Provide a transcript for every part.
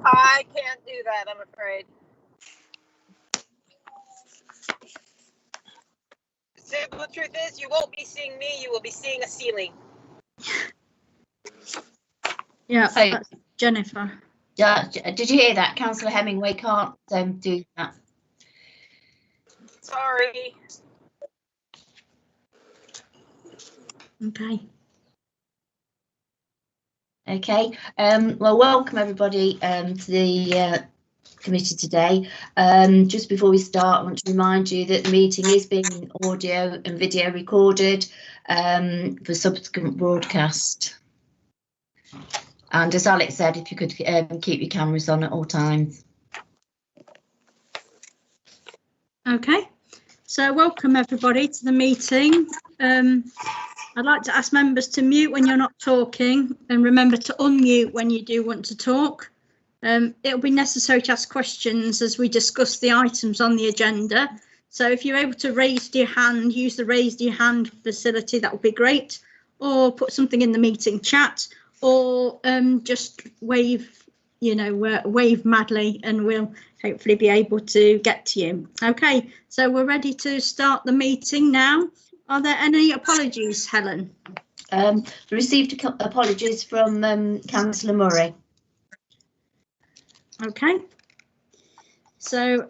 I can't do that, I'm afraid. The simple truth is, you won't be seeing me, you will be seeing a ceiling. Yeah, So, that's Jennifer. did you hear that? Councillor Hemingway can't do that. Sorry. Okay. Okay. Well, welcome everybody to the committee today. Just before we start, I want to remind you that the meeting is being audio and video recorded for subsequent broadcast. And as Alex said, if you could keep your cameras on at all times. Okay, so welcome everybody to the meeting. I'd like to ask members to mute when you're not talking and remember to unmute when you do want to talk. It'll be necessary to ask questions as we discuss the items on the agenda. So if you're able to raise your hand, use the raise your hand facility, that would be great. Or put something in the meeting chat, or just wave, wave madly, and we'll hopefully be able to get to you. Okay, so we're ready to start the meeting now. Are there any apologies, Helen? Received apologies from Councillor Murray. Okay. So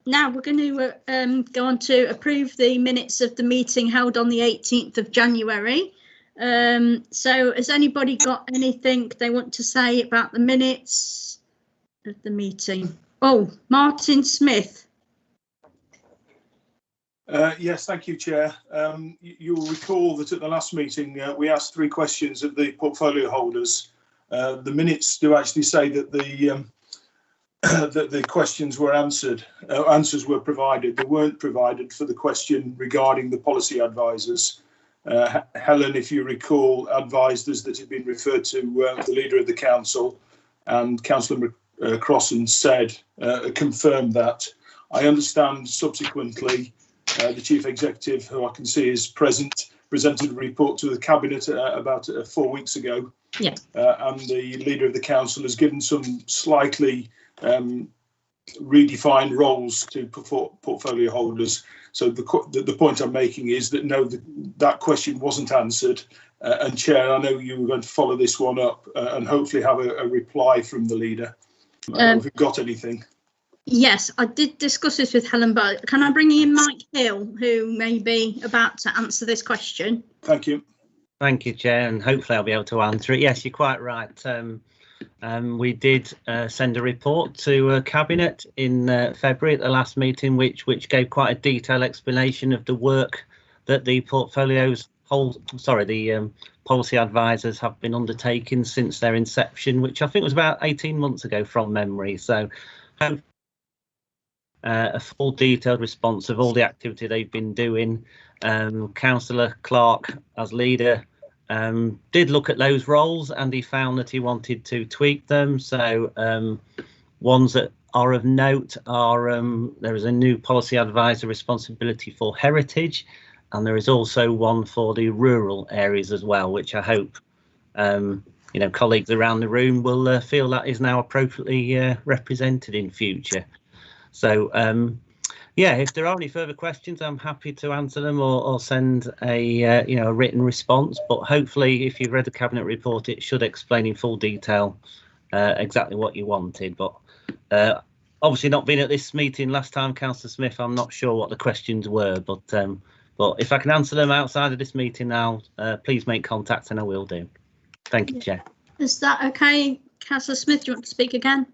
now we're going to go on to approve the minutes of the meeting held on the 18th of January. So has anybody got anything they want to say about the minutes of the meeting? Oh, Martin Smith. Yes, thank you, Chair. You'll recall that at the last meeting we asked 3 questions of the portfolio holders. The minutes do actually say that the questions were answered, answers were provided. They weren't provided for the question regarding the policy advisors. Helen, if you recall, advised us that it had been referred to the Leader of the Council, and Councillor Crossan said, confirmed that. I understand subsequently the Chief Executive, who I can see is present, presented a report to the Cabinet about 4 weeks ago. Yeah. And the Leader of the Council has given some slightly redefined roles to portfolio holders. So the point I'm making is that no, that question wasn't answered. And Chair, I know you were going to follow this one up and hopefully have a reply from the Leader. Have you got anything? Yes, I did discuss this with Helen, but can I bring in Mike Hill, who may be about to answer this question? Thank you. Thank you, Chair, and hopefully I'll be able to answer it. Yes, you're quite right. We did send a report to Cabinet in February at the last meeting, which gave quite a detailed explanation of the work that the policy advisors have been undertaking since their inception, which I think was about 18 months ago from memory. So a full detailed response of all the activity they've been doing. Councillor Clark, as leader, did look at those roles and he found that he wanted to tweak them. So ones that are of note are there is a new policy advisor responsibility for heritage, and there is also one for the rural areas as well, which I hope colleagues around the room will feel that is now appropriately represented in future. So yeah, if there are any further questions, I'm happy to answer them or send a a written response. But hopefully, if you've read the Cabinet report, it should explain in full detail exactly what you wanted. But obviously, not being at this meeting last time, Councillor Smith, I'm not sure what the questions were. But if I can answer them outside of this meeting now, please make contact and I will do. Thank you, Chair. Is that okay? Councillor Smith, do you want to speak again?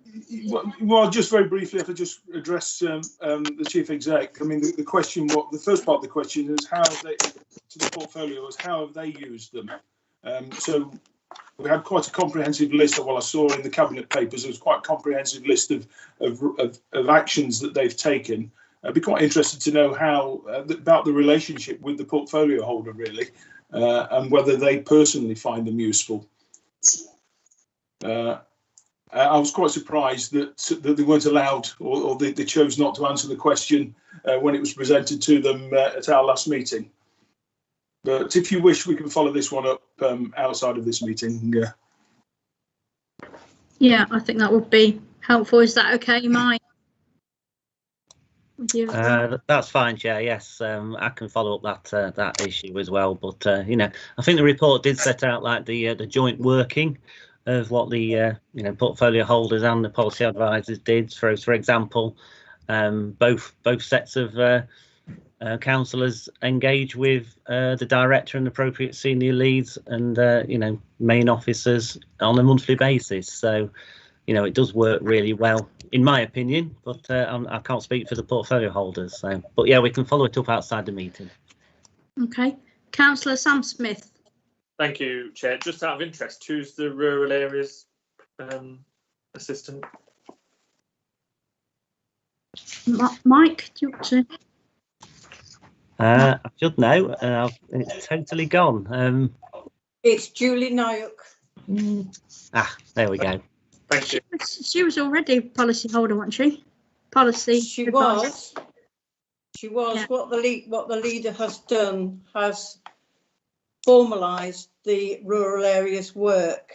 Well, just very briefly, if I just address the Chief Exec. I mean, the question, the first part of the question is how have they, to the portfolios, how have they used them? So we had quite a comprehensive list of what I saw in the Cabinet papers. There was quite a comprehensive list of actions that they've taken. I'd be quite interested to know how about the relationship with the portfolio holder, really, and whether they personally find them useful. I was quite surprised that they weren't allowed, or they chose not to answer the question when it was presented to them at our last meeting. But if you wish, we can follow this one up outside of this meeting. Yeah, I think that would be helpful. Is that okay, Mike? With you? That's fine, Chair. Yes, I can follow up that issue as well. But you know, I think the report did set out like the joint working of what the you know, portfolio holders and the policy advisors did. For example, both sets of councillors engage with the director and appropriate senior leads and you know, main officers on a monthly basis. So you know, it does work really well, in my opinion, but I can't speak for the portfolio holders. So, but yeah, we can follow it up outside the meeting. Okay. Councillor Sam Smith. Thank you, Chair. Just out of interest, who's the rural areas assistant? Mike, do you want to? I should know. It's totally gone. It's Julie Noyak. There we go. Thank you. She was already policy holder, wasn't she? Policy. She advisor. was. She was. Yeah. What the leader has done has formalised the rural areas work.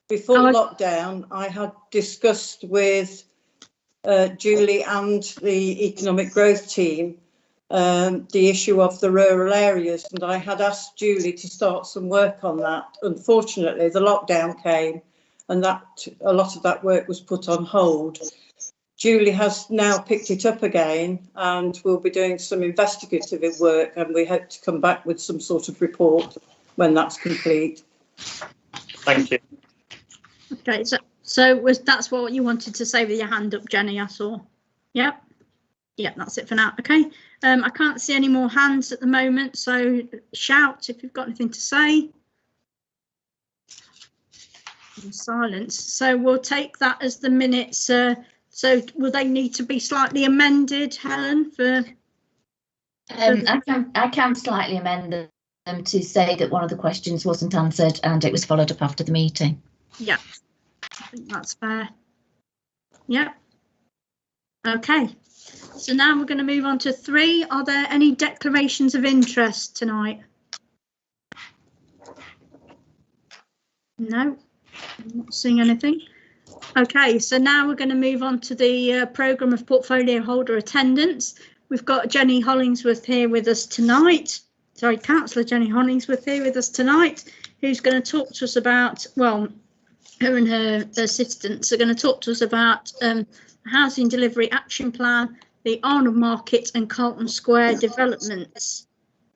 Before lockdown, I had discussed with Julie and the economic growth team the issue of the rural areas, and I had asked Julie to start some work on that. Unfortunately, the lockdown came and that a lot of that work was put on hold. Julie has now picked it up again and we'll be doing some investigative work, and we hope to come back with some sort of report when that's complete. Thank you. Okay, so that's what you wanted to say with your hand up, Jenny, I saw. Yep. Yeah, that's it for now. Okay. I can't see any more hands at the moment, so shout if you've got anything to say. Silence. So we'll take that as the minutes. So will they need to be slightly amended, Helen? For I can slightly amend them to say that one of the questions wasn't answered and it was followed up after the meeting. Yeah, I think that's fair. Yeah. Okay. So now we're going to move on to 3. Are there any declarations of interest tonight? No. I'm not seeing anything. Okay, so now we're going to move on to the programme of portfolio holder attendance. We've got Jenny Hollingsworth here with us tonight. Sorry, Councillor Jenny Hollingsworth here with us tonight, who's going to talk to us about, well, her and her assistants are going to talk to us about Housing Delivery Action Plan, the Arnold Market and Clayton Square developments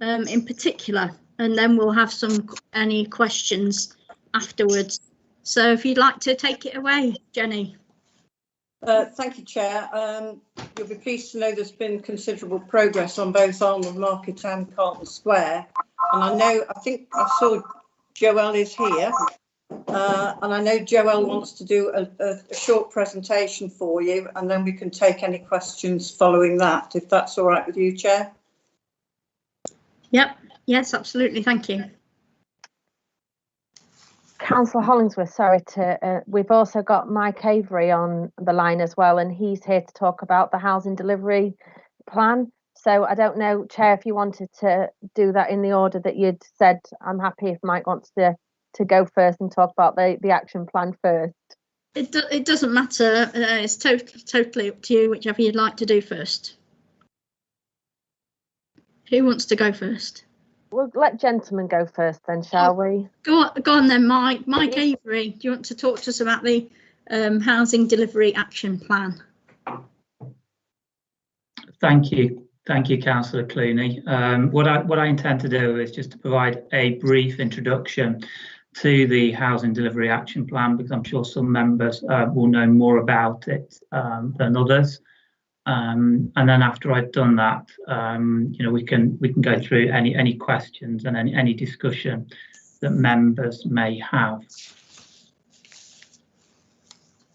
in particular, and then we'll have any questions afterwards. So if you'd like to take it away, Jenny. Thank you, Chair. You'll be pleased to know there's been considerable progress on both Arnold Market and Clayton Square. And I think I saw Joelle is here. And I know Joelle wants to do a short presentation for you, and then we can take any questions following that, if that's all right with you, Chair. Yep. Yes, absolutely. Thank you. Councillor Hollingsworth, sorry to, we've also got Mike Avery on the line as well, and he's here to talk about the housing delivery plan. So I don't know, Chair, if you wanted to do that in the order that you'd said. I'm happy if Mike wants to go first and talk about the action plan first. It doesn't matter. It's totally up to you, whichever you'd like to do first. Who wants to go first? We'll let gentlemen go first then, shall we? Go on then, Mike. Mike Avery, do you want to talk to us about the Housing Delivery Action Plan? Thank you, Councillor Clooney. What I intend to do is just to provide a brief introduction to the Housing Delivery Action Plan, because I'm sure some members will know more about it than others. And then after I've done that, you know, we can go through any questions and any discussion that members may have.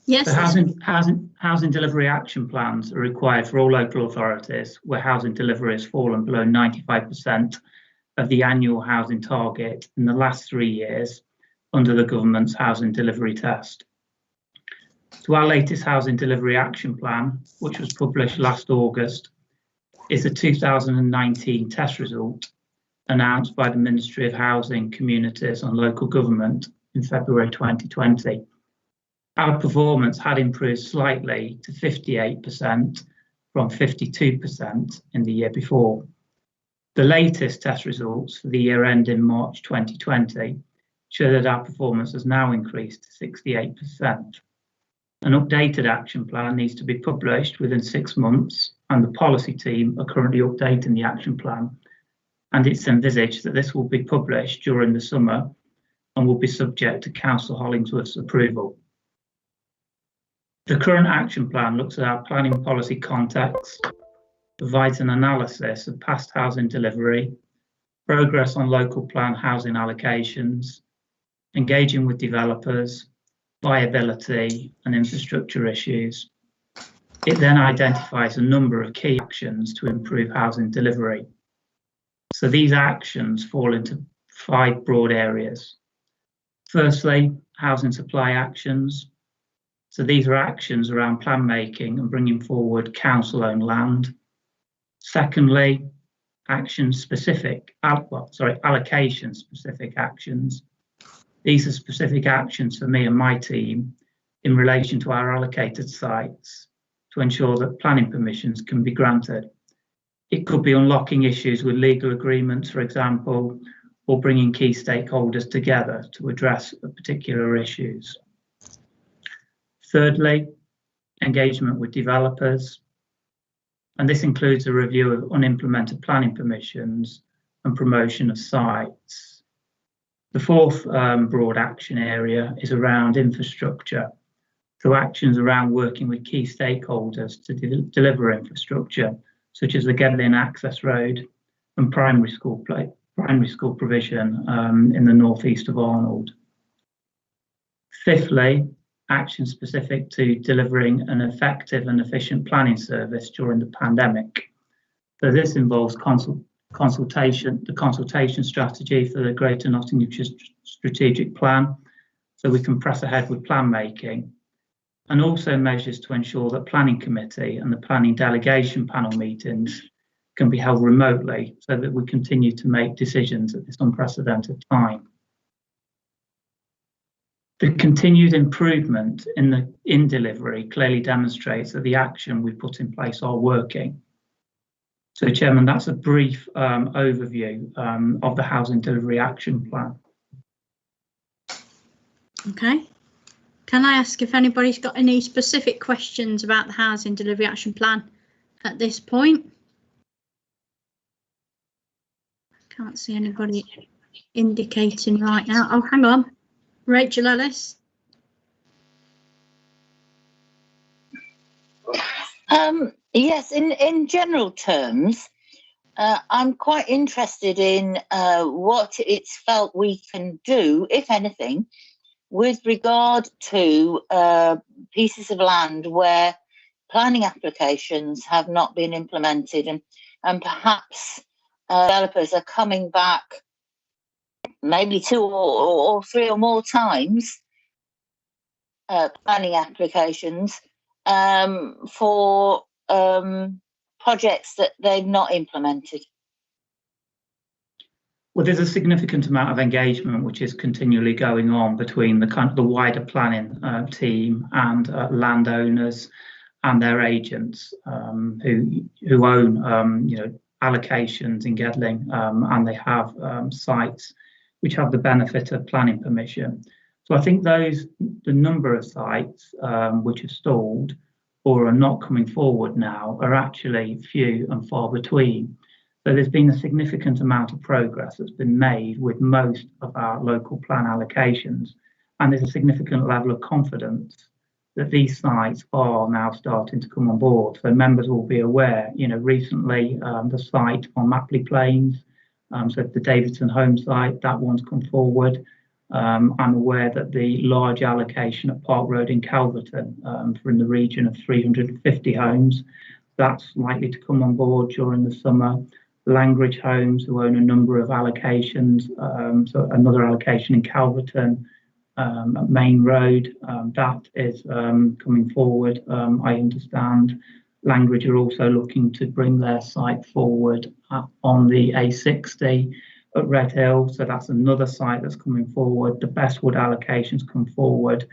Yes. The housing delivery action plans are required for all local authorities where housing delivery has fallen below 95% of the annual housing target in the last 3 years under the government's housing delivery test. So our latest housing delivery action plan, which was published last August, is a 2019 test result announced by the Ministry of Housing, Communities and Local Government in February 2020. Our performance had improved slightly to 58% from 52% in the year before. The latest test results for the year ending March 2020 show that our performance has now increased to 68%. An updated action plan needs to be published within 6 months, and the policy team are currently updating the action plan, and it's envisaged that this will be published during the summer and will be subject to Councillor Hollingsworth's approval. The current action plan looks at our planning policy context, provides an analysis of past housing delivery, progress on local plan housing allocations, engaging with developers, viability and infrastructure issues. It then identifies a number of key actions to improve housing delivery. So these actions fall into 5 broad areas. Firstly, housing supply actions. So these are actions around plan making and bringing forward council-owned land. Secondly, allocation-specific actions. These are specific actions for me and my team in relation to our allocated sites to ensure that planning permissions can be granted. It could be unlocking issues with legal agreements, for example, or bringing key stakeholders together to address particular issues. Thirdly, engagement with developers, and this includes a review of unimplemented planning permissions and promotion of sites. The fourth broad action area is around infrastructure, so actions around working with key stakeholders to deliver infrastructure, such as the Gedling access road and primary school provision in the northeast of Arnold. Fifthly, actions specific to delivering an effective and efficient planning service during the pandemic. So this involves the consultation strategy for the Greater Nottinghamshire Strategic Plan, so we can press ahead with plan making, and also measures to ensure that planning committee and the planning delegation panel meetings can be held remotely so that we continue to make decisions at this unprecedented time. The continued improvement in delivery clearly demonstrates that the action we put in place are working. So, Chairman, that's a brief overview of the Housing Delivery Action Plan. Okay. Can I ask if anybody's got any specific questions about the Housing Delivery Action Plan at this point? Can't see anybody indicating right now. Oh, hang on. Rachel Ellis. Yes, in general terms, I'm quite interested in what it's felt we can do, if anything, with regard to pieces of land where planning applications have not been implemented, and perhaps developers are coming back maybe 2 or 3 or more times planning applications for projects that they've not implemented. Well, there's a significant amount of engagement which is continually going on between the wider planning team and landowners and their agents who own allocations in Gedling, and they have sites which have the benefit of planning permission. So I think the number of sites which have stalled or are not coming forward now are actually few and far between. So there's been a significant amount of progress that's been made with most of our local plan allocations, and there's a significant level of confidence that these sites are now starting to come on board. So members will be aware, recently the site on Mapley Plains, so the Davidson home site, that one's come forward. I'm aware that the large allocation at Park Road in Calverton for in the region of 350 homes, that's likely to come on board during the summer. Langridge Homes, who own a number of allocations, so another allocation in Calverton, at Main Road, that is coming forward, I understand. Langridge are also looking to bring their site forward on the A60 at Red Hill, so that's another site that's coming forward. The Bestwood allocations come forward.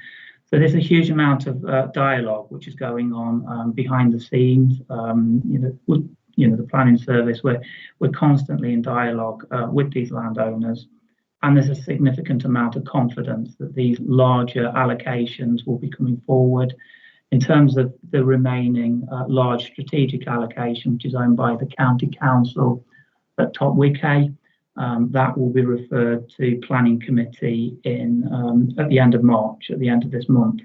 So there's a huge amount of dialogue which is going on behind the scenes. The planning service, we're constantly in dialogue with these landowners, and there's a significant amount of confidence that these larger allocations will be coming forward. In terms of the remaining large strategic allocation, which is owned by the County Council at Top Wickay, that will be referred to Planning Committee at the end of March, at the end of this month.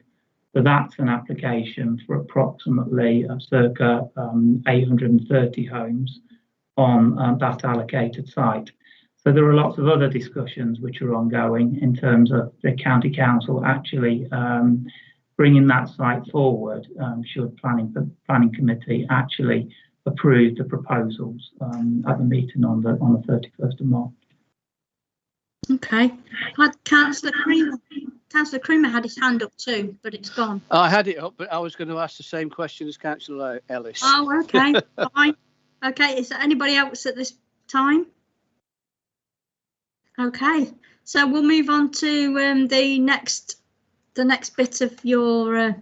So that's an application for approximately circa 830 homes on that allocated site. So there are lots of other discussions which are ongoing in terms of the County Council actually bringing that site forward, should Planning Committee actually approve the proposals at the meeting on the 31st of March. Okay. Councillor Creamer. Councillor Creamer had his hand up too, but it's gone. I had it up, but I was going to ask the same question as Councillor Ellis. Oh, okay. Fine. Okay. Is there anybody else at this time? Okay. So we'll move on to the next bit of your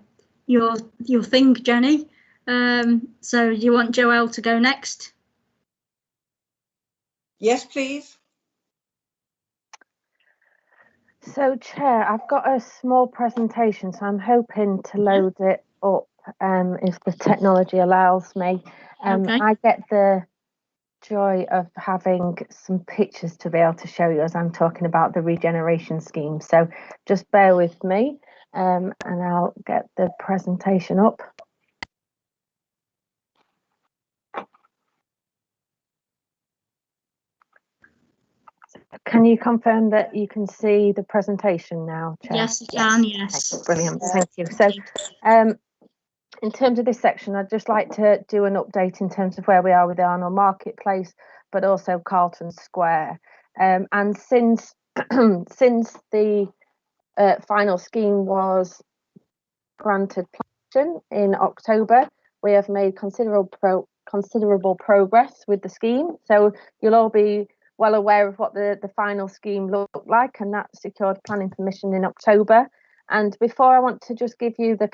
thing, Jenny. So you want Joelle to go next? Yes, please. So, Chair, I've got a small presentation, so I'm hoping to load it up if the technology allows me. Okay. I get the joy of having some pictures to be able to show you as I'm talking about the regeneration scheme. So just bear with me and I'll get the presentation up. Can you confirm that you can see the presentation now, Chair? Yes, I can, yes. Okay, brilliant, thank you. So in terms of this section, I'd just like to do an update in terms of where we are with the Arnold Marketplace, but also Clayton Square. And since the final scheme was granted planning in October, we have made considerable progress with the scheme. So you'll all be well aware of what the final scheme looked like, and that secured planning permission in October. And before I want to just give you the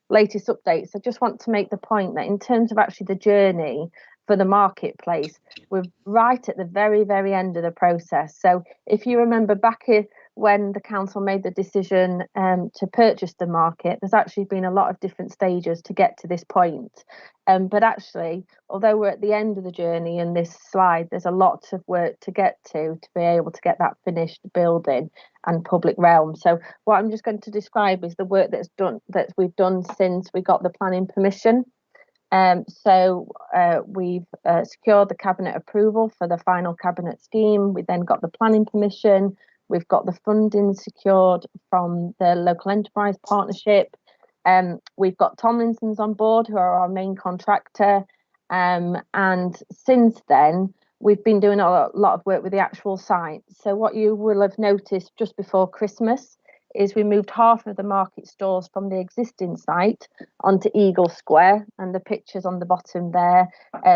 latest updates, I just want to make the point that in terms of actually the journey for the marketplace, we're right at the very, very end of the process. So if you remember back when the council made the decision to purchase the market, there's actually been a lot of different stages to get to this point. But actually, although we're at the end of the journey in this slide, there's a lot of work to get to be able to get that finished building and public realm. So what I'm just going to describe is the work that we've done since we got the planning permission. We've secured the cabinet approval for the final cabinet scheme. We then got the planning permission. We've got the funding secured from the local enterprise partnership. We've got Tomlinson's on board, who are our main contractor. And since then, we've been doing a lot of work with the actual site. So what you will have noticed just before Christmas is we moved half of the market stores from the existing site onto Eagle Square, and the pictures on the bottom there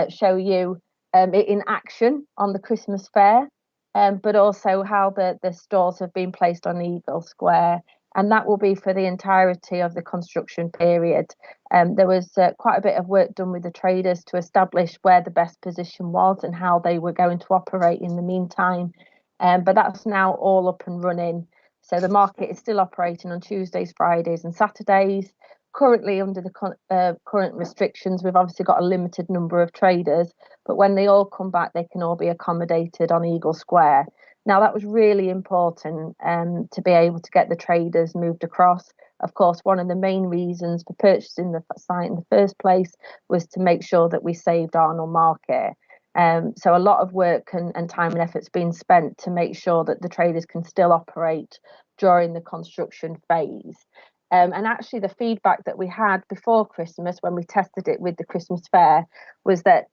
show you it in action on the Christmas fair, but also how the stores have been placed on Eagle Square, and that will be for the entirety of the construction period. There was quite a bit of work done with the traders to establish where the best position was and how they were going to operate in the meantime, but that's now all up and running. So the market is still operating on Tuesdays, Fridays and Saturdays. Currently under the current restrictions, we've obviously got a limited number of traders, but when they all come back, they can all be accommodated on Eagle Square. Now, that was really important to be able to get the traders moved across. Of course, one of the main reasons for purchasing the site in the first place was to make sure that we saved Arnold Market. So a lot of work and time and effort's been spent to make sure that the traders can still operate during the construction phase. And actually the feedback that we had before Christmas when we tested it with the Christmas fair was that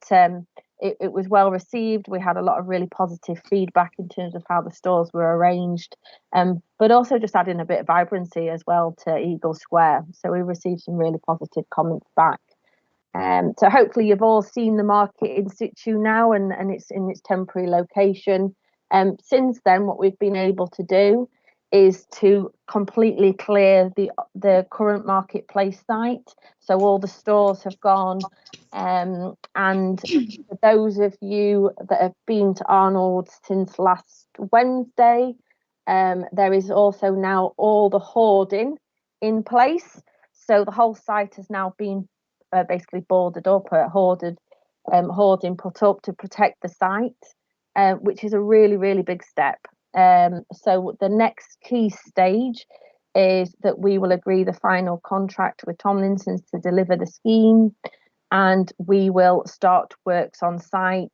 it was well received. We had a lot of really positive feedback in terms of how the stores were arranged, but also just adding a bit of vibrancy as well to Eagle Square. So we received some really positive comments back. So hopefully you've all seen the market in situ now and it's in its temporary location. Since then, what we've been able to do is to completely clear the current marketplace site. So all the stores have gone, and for those of you that have been to Arnold since last Wednesday, there is also now all the hoarding in place. So the whole site has now been basically boarded up, hoarding put up to protect the site, which is a really, really big step. So the next key stage is that we will agree the final contract with Tomlinson's to deliver the scheme, and we will start works on site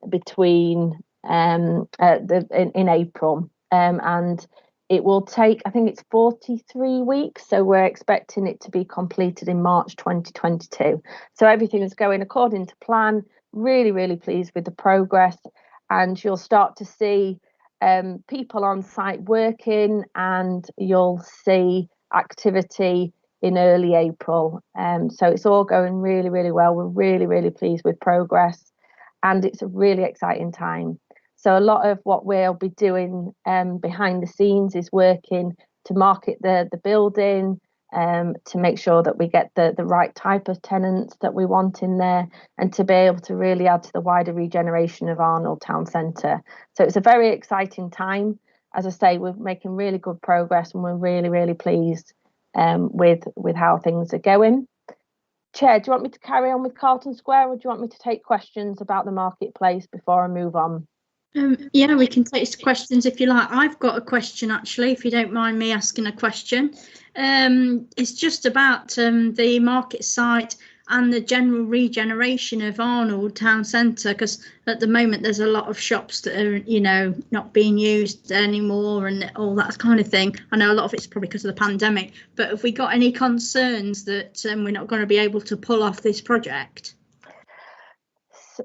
between in April, and it will take, I think it's 43 weeks, so we're expecting it to be completed in March 2022. So everything is going according to plan. Really, really pleased with the progress, and you'll start to see people on site working, and you'll see activity in early April. So it's all going really, really well. We're really, really pleased with progress, and it's a really exciting time. So a lot of what we'll be doing behind the scenes is working to market the building, to make sure that we get the right type of tenants that we want in there, and to be able to really add to the wider regeneration of Arnold Town Centre. So it's a very exciting time. As I say, we're making really good progress, and we're really, really pleased with how things are going. Chair, do you want me to carry on with Carlton Square, or do you want me to take questions about the marketplace before I move on? Yeah, we can take questions if you like. I've got a question, actually, if you don't mind me asking a question. It's just about the market site and the general regeneration of Arnold Town Centre, because at the moment there's a lot of shops that are, you know, not being used anymore and all that kind of thing. I know a lot of it's probably because of the pandemic, but have we got any concerns that we're not going to be able to pull off this project?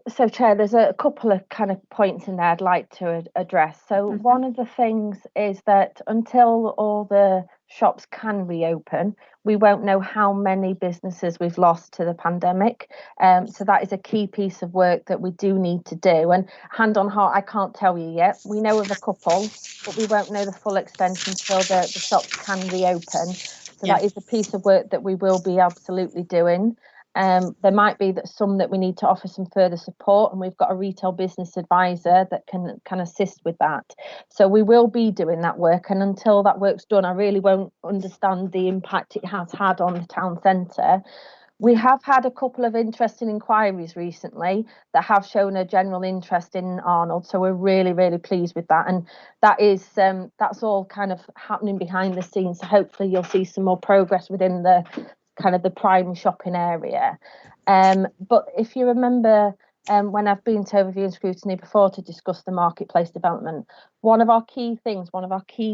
So, Chair, there's a couple of kind of points in there I'd like to address. So one of the things is that until all the shops can reopen, we won't know how many businesses we've lost to the pandemic. So that is a key piece of work that we do need to do. And hand on heart, I can't tell you yet. We know of a couple, but we won't know the full extent until the shops can reopen. So that is a piece of work that we will be absolutely doing. There might be some that we need to offer some further support, and we've got a retail business advisor that can assist with that. So we will be doing that work, and until that work's done, I really won't understand the impact it has had on the town centre. We have had a couple of interesting inquiries recently that have shown a general interest in Arnold, so we're really, really pleased with that, and that is that's all kind of happening behind the scenes. So hopefully you'll see some more progress within the kind of the prime shopping area. But if you remember, when I've been to Overview and Scrutiny before to discuss the marketplace development, one of our key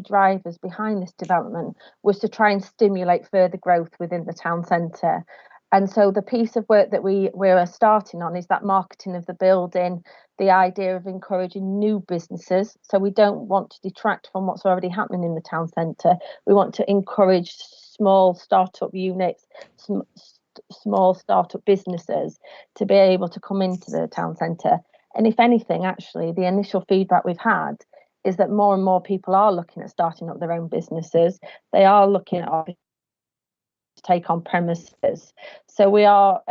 drivers behind this development was to try and stimulate further growth within the town centre. And so the piece of work that we're starting on is that marketing of the building, the idea of encouraging new businesses. So we don't want to detract from what's already happening in the town centre. We want to encourage small startup units, small startup businesses to be able to come into the town centre. And if anything, actually, the initial feedback we've had is that more and more people are looking at starting up their own businesses. They are looking at to take on premises. So we are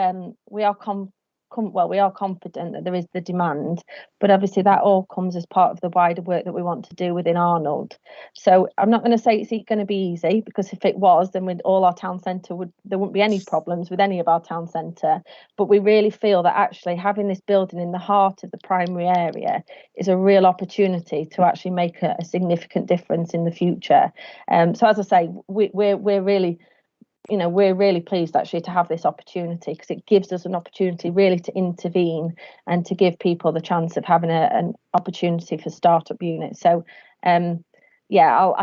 confident that there is the demand, but obviously that all comes as part of the wider work that we want to do within Arnold. So I'm not going to say it's going to be easy, because if it was, then with all our town centre there wouldn't be any problems with any of our town centre. But we really feel that actually having this building in the heart of the primary area is a real opportunity to actually make a significant difference in the future. So as I say, we're really pleased actually to have this opportunity, because it gives us an opportunity really to intervene and to give people the chance of having an opportunity for startup units. So I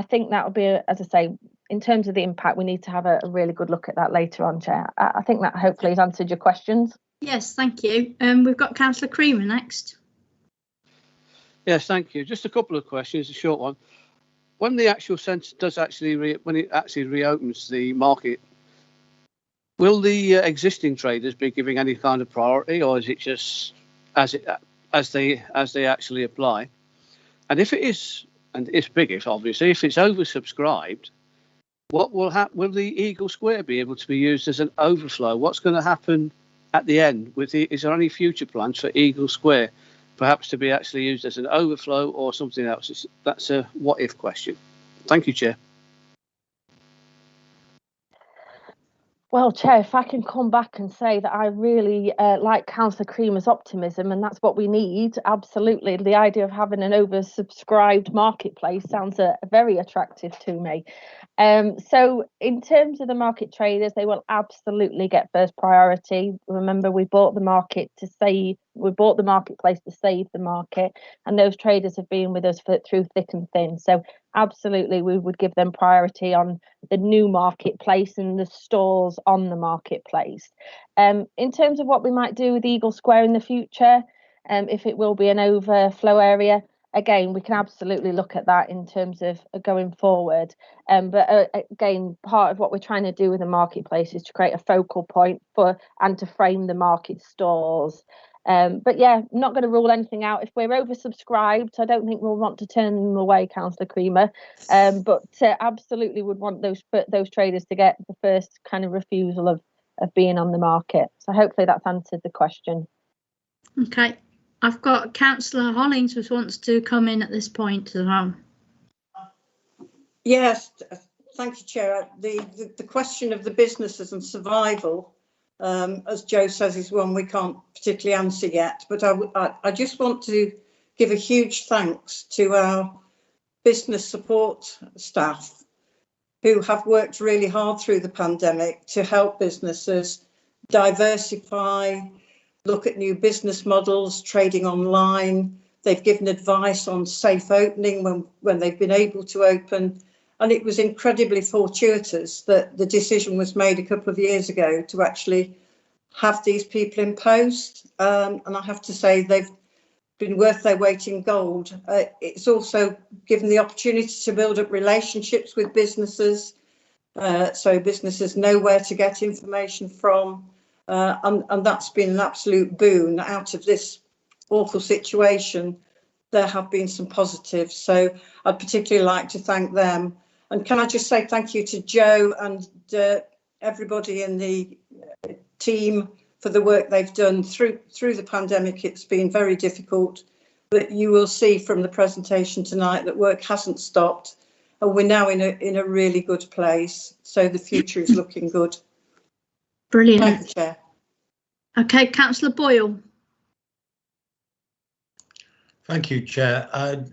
think that will be, as I say, in terms of the impact, we need to have a really good look at that later on, Chair. I think that hopefully has answered your questions. Yes, thank you. We've got Councillor Creamer next. Yes, thank you. Just a couple of questions, a short one. When the actual centre does when it actually reopens the market, will the existing traders be giving any kind of priority, or is it just as they actually apply? And if it is and it's biggish, obviously, if it's oversubscribed, what will happen? Will the Eagle Square be able to be used as an overflow? What's going to happen at the end? Is there any future plans for Eagle Square, perhaps to be actually used as an overflow or something else? That's a what-if question. Thank you, Chair. Well, Chair, if I can come back and say that I really like Councillor Creamer's optimism, and that's what we need, absolutely. The idea of having an oversubscribed marketplace sounds very attractive to me. So in terms of the market traders, they will absolutely get first priority. Remember, we bought the marketplace to save the market, and those traders have been with us through thick and thin. So absolutely, we would give them priority on the new marketplace and the stores on the marketplace. In terms of what we might do with Eagle Square in the future, if it will be an overflow area, again, we can absolutely look at that in terms of going forward. But again, part of what we're trying to do with the marketplace is to create a focal point and to frame the market stores. But yeah, I'm not going to rule anything out. If we're oversubscribed, I don't think we'll want to turn them away, Councillor Creamer. But absolutely would want those traders to get the first kind of refusal of being on the market. So hopefully that's answered the question. Okay, I've got Councillor Hollings who wants to come in at this point as well. Yes, thank you, Chair. The question of the businesses and survival, as Joe says, is one we can't particularly answer yet, but I just want to give a huge thanks to our business support staff who have worked really hard through the pandemic to help businesses diversify, look at new business models, trading online. They've given advice on safe opening when they've been able to open. And it was incredibly fortuitous that the decision was made a couple of years ago to actually have these people in post. And I have to say they've been worth their weight in gold. It's also given the opportunity to build up relationships with businesses, so businesses know where to get information from. And that's been an absolute boon. Out of this awful situation, there have been some positives. So I'd particularly like to thank them. And can I just say thank you to Joe and everybody in the team for the work they've done through the pandemic. It's been very difficult, but you will see from the presentation tonight that work hasn't stopped, and we're now in a really good place. So the future is looking good. Brilliant. Thank you, Chair. Okay, Councillor Boyle. Thank you, Chair.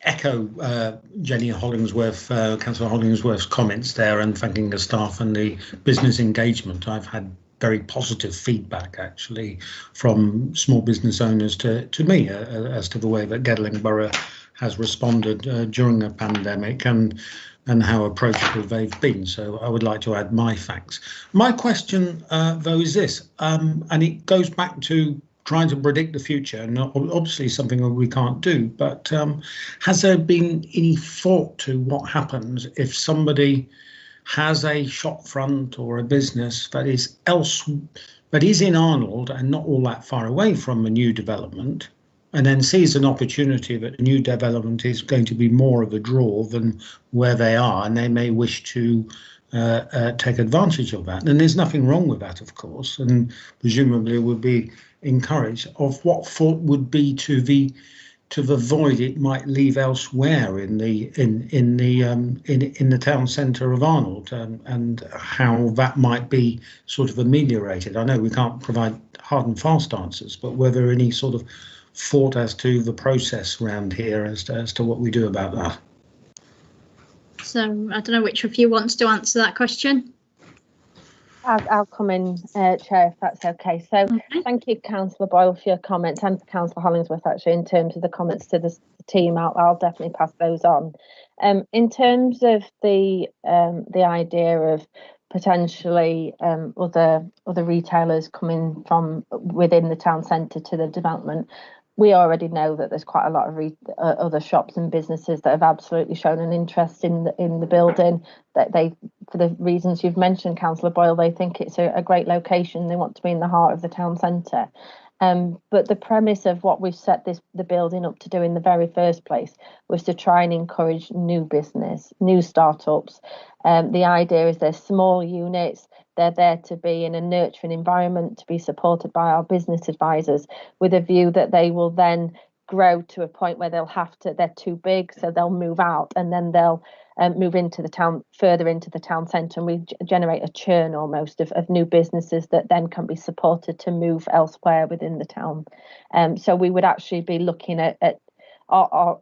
Echo Jenny Hollingsworth, Councillor Hollingsworth's comments there, and thanking the staff and the business engagement. I've had very positive feedback actually from small business owners to me as to the way that Gedling Borough has responded during a pandemic and how approachable they've been. So I would like to add my thanks. My question though is this, and it goes back to trying to predict the future, and obviously something that we can't do, but has there been any thought to what happens if somebody has a shop front or a business that is in Arnold and not all that far away from a new development, and then sees an opportunity that a new development is going to be more of a draw than where they are, and they may wish to take advantage of that? And there's nothing wrong with that, of course, and presumably would be encouraged. Of what thought would be to the void it might leave elsewhere in the town centre of Arnold, and how that might be sort of ameliorated? I know we can't provide hard and fast answers, but were there any sort of thought as to the process around here as to what we do about that? So I don't know which of you wants to answer that question. I'll come in, Chair, if that's okay. So Thank you, Councillor Boyle, for your comments, and Councillor Hollingsworth, actually, in terms of the comments to the team. I'll definitely pass those on. In terms of the idea of potentially other retailers coming from within the town centre to the development, we already know that there's quite a lot of other shops and businesses that have absolutely shown an interest in the building. That they, for the reasons you've mentioned, Councillor Boyle, they think it's a great location. They want to be in the heart of the town centre. But the premise of what we've set the building up to do in the very first place was to try and encourage new business, new startups. The idea is they're small units. They're there to be in a nurturing environment, to be supported by our business advisors, with a view that they will then grow to a point where they're too big, so they'll move out, and then they'll move into the town, further into the town centre, and we generate a churn almost of new businesses that then can be supported to move elsewhere within the town. So we would actually be looking at our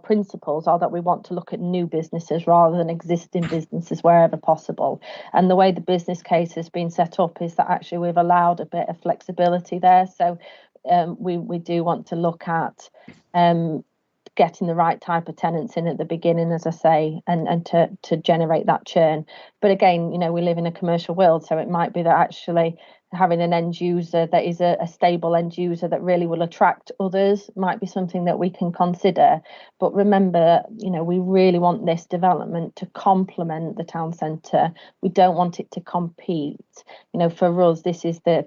principles are that we want to look at new businesses rather than existing businesses wherever possible. And the way the business case has been set up is that actually we've allowed a bit of flexibility there. So we do want to look at getting the right type of tenants in at the beginning, as I say, and to generate that churn. But again, you know, we live in a commercial world, so it might be that actually having an end user that is a stable end user that really will attract others might be something that we can consider. But remember, you know, we really want this development to complement the town centre. We don't want it to compete. You know, for us, this is the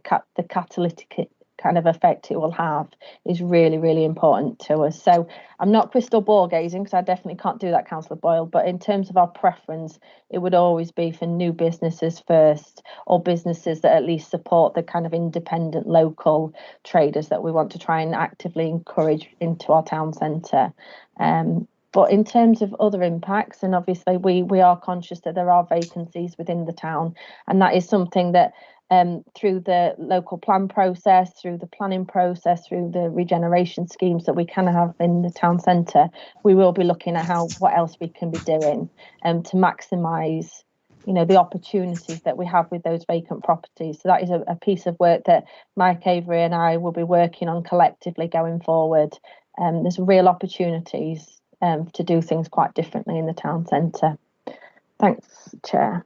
catalytic kind of effect it will have is really, really important to us. So I'm not crystal ball gazing, because I definitely can't do that, Councillor Boyle, but in terms of our preference, it would always be for new businesses first, or businesses that at least support the kind of independent local traders that we want to try and actively encourage into our town centre. But in terms of other impacts, and obviously we are conscious that there are vacancies within the town, and that is something that through the local plan process, through the planning process, through the regeneration schemes that we can have in the town centre, we will be looking at what else we can be doing to maximise, you know, the opportunities that we have with those vacant properties. So that is a piece of work that Mike Avery and I will be working on collectively going forward. There's real opportunities to do things quite differently in the town centre. Thanks, Chair.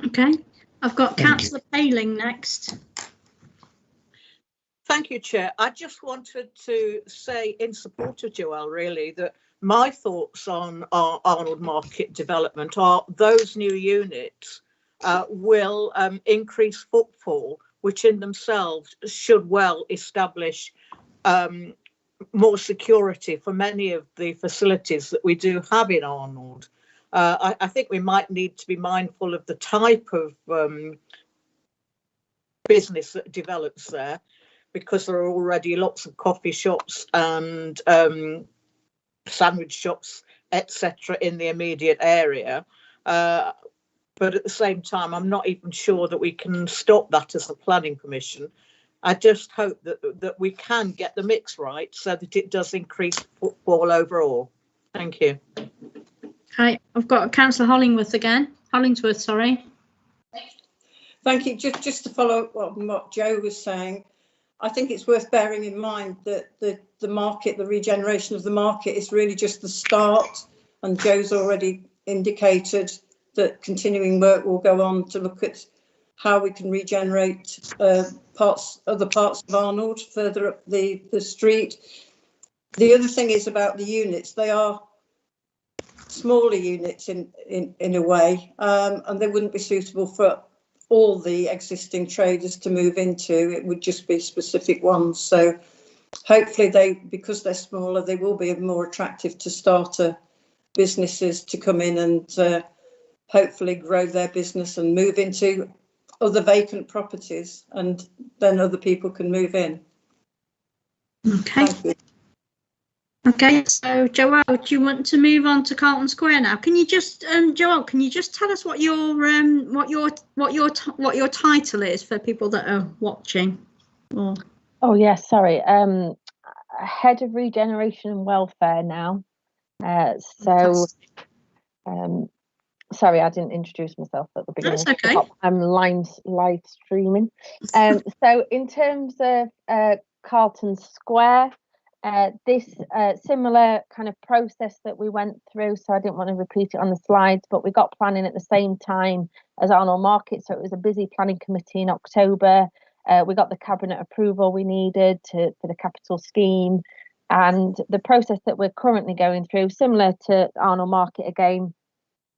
Okay. I've got Councillor Paling next. Thank you, Chair. I just wanted to say in support of Joelle, really, that my thoughts on our Arnold Market development are those new units will increase footfall, which in themselves should well establish more security for many of the facilities that we do have in Arnold. I think we might need to be mindful of the type of business that develops there, because there are already lots of coffee shops and sandwich shops, etc., in the immediate area. But at the same time, I'm not even sure that we can stop that as a planning commission. I just hope that we can get the mix right so that it does increase footfall overall. Thank you. Okay, I've got Councillor Hollingsworth, sorry. Thank you. Just to follow up on what Joe was saying, I think it's worth bearing in mind that the market, the regeneration of the market, is really just the start. And Joe's already indicated that continuing work will go on to look at how we can regenerate other parts of Arnold further up the street. The other thing is about the units. They are smaller units in a way, and they wouldn't be suitable for all the existing traders to move into. It would just be specific ones. So hopefully because they're smaller, they will be more attractive to starter businesses to come in and hopefully grow their business and move into other vacant properties, and then other people can move in. Okay. Okay, so Joelle, do you want to move on to Clayton Square now? Can you just, Joelle, can you just tell us what your title is for people that are watching? Or... Oh yes, sorry. Head of Regeneration and Welfare now. Sorry, I didn't introduce myself at the beginning. That's okay. I'm live streaming. So in terms of Clayton Square, this similar kind of process that we went through, so I didn't want to repeat it on the slides, but we got planning at the same time as Arnold Market, so it was a busy planning committee in October. We got the cabinet approval we needed for the capital scheme, and the process that we're currently going through, similar to Arnold Market again,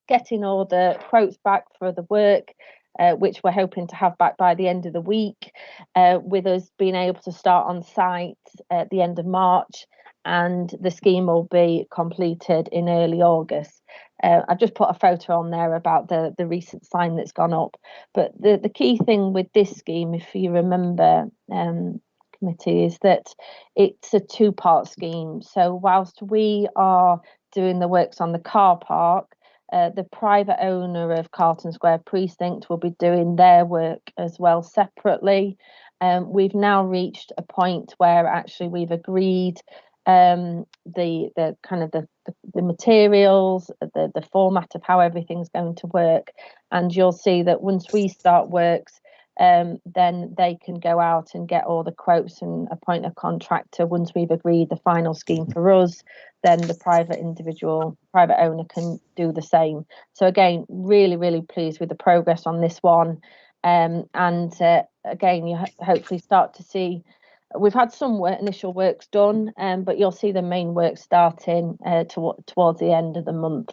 getting all the quotes back for the work, which we're hoping to have back by the end of the week, with us being able to start on site at the end of March, and the scheme will be completed in early August. I've just put a photo on there about the recent sign that's gone up. But the key thing with this scheme, if you remember, committee, is that it's a two-part scheme. So whilst we are doing the works on the car park, the private owner of Clayton Square precinct will be doing their work as well separately. We've now reached a point where actually we've agreed the kind of the materials, the format of how everything's going to work, and you'll see that once we start works, then they can go out and get all the quotes and appoint a contractor. Once we've agreed the final scheme for us, then the private owner can do the same. So again, really pleased with the progress on this one, and again, you hopefully start to see. We've had some initial works done, but you'll see the main work starting towards the end of the month.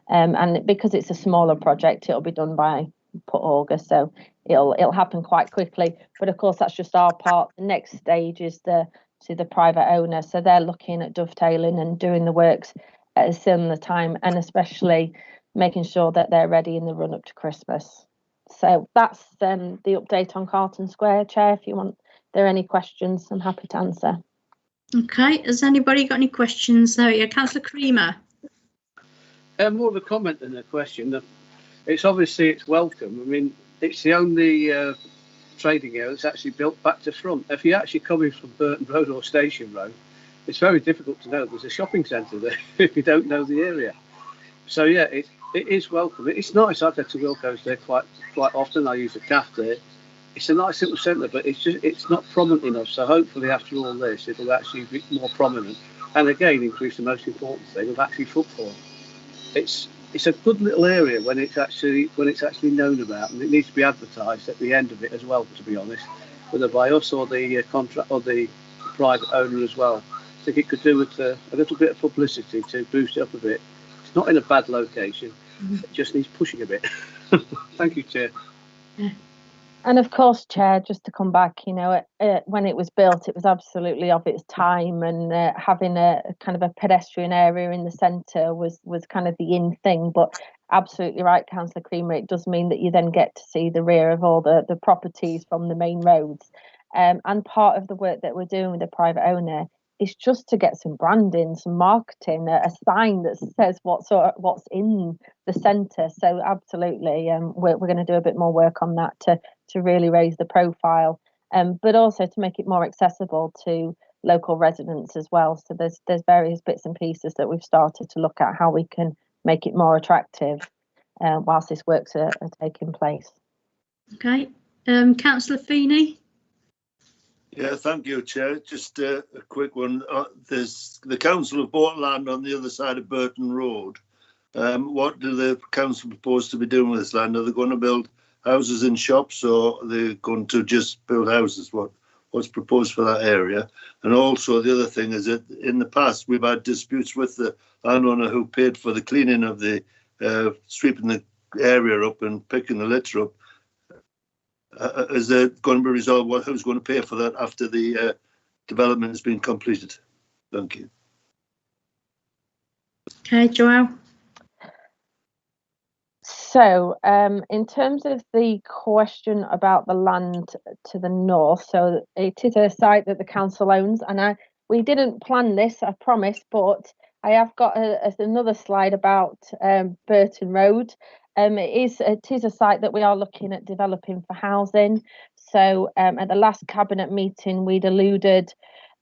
And because it's a smaller project, it'll be done by August, so it'll happen quite quickly. But of course, that's just our part. The next stage is the private owner, so they're looking at dovetailing and doing the works at a similar time, and especially making sure that they're ready in the run up to Christmas. So that's the update on Clayton Square. Chair, if you want. There are any questions, I'm happy to answer. Okay, has anybody got any questions? There we go. Councillor Creamer. More of a comment than a question. It's obviously it's welcome. I mean, it's the only trading area that's actually built back to front. If you're actually coming from Burton Road or Station Road, it's very difficult to know there's a shopping centre there if you don't know the area. So yeah, it is welcome. It's nice. I go to Wilco's there quite often. I use the cafe there. It's a nice little centre, but it's not prominent enough. So hopefully after all this, it'll actually be more prominent, and again increase the most important thing of actually footfall. It's a good little area when it's actually known about, and it needs to be advertised at the end of it as well. To be honest, whether by us or the contract or the private owner as well. I think it could do with a little bit of publicity to boost it up a bit. It's not in a bad location. It just needs pushing a bit. Thank you, Chair. Yeah. And of course, Chair, just to come back, when it was built, it was absolutely of its time, and having a kind of a pedestrian area in the centre was kind of the in thing. But absolutely right, Councillor Creamer, it does mean that you then get to see the rear of all the properties from the main roads. And part of the work that we're doing with the private owner is just to get some branding, some marketing, a sign that says what's in the centre. So absolutely, we're going to do a bit more work on that to really raise the profile, but also to make it more accessible to local residents as well. So there's various bits and pieces that we've started to look at how we can make it more attractive whilst this works are taking place. Okay, Councillor Feeney. Yeah, thank you, Chair. Just a quick one. There's the council have bought land on the other side of Burton Road. What do the council propose to be doing with this land? Are they going to build houses and shops, or are they going to just build houses? What's proposed for that area? And also the other thing is that in the past we've had disputes with the landowner who paid for the cleaning of the sweeping the area up and picking the litter up. Is there going to be resolved who's going to pay for that after the development has been completed? Thank you. Okay, Joelle. So in terms of the question about the land to the north, so it is a site that the council owns, and we didn't plan this, I promise, but I have got another slide about Burton Road. It is a site that we are looking at developing for housing. So at the last cabinet meeting, we'd alluded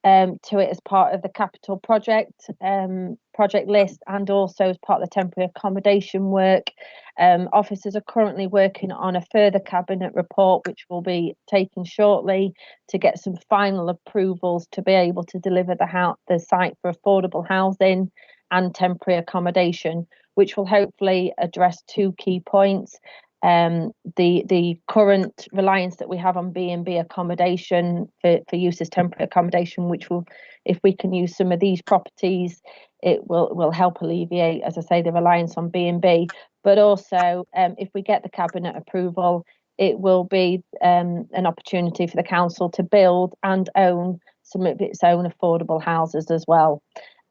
to it as part of the capital project list, and also as part of the temporary accommodation work. Officers are currently working on a further cabinet report, which will be taken shortly, to get some final approvals to be able to deliver the site for affordable housing and temporary accommodation, which will hopefully address two key points. The current reliance that we have on B&B accommodation for use as temporary accommodation, which will, if we can use some of these properties, it will help alleviate, as I say, the reliance on B&B. But also, if we get the cabinet approval, it will be an opportunity for the council to build and own some of its own affordable houses as well.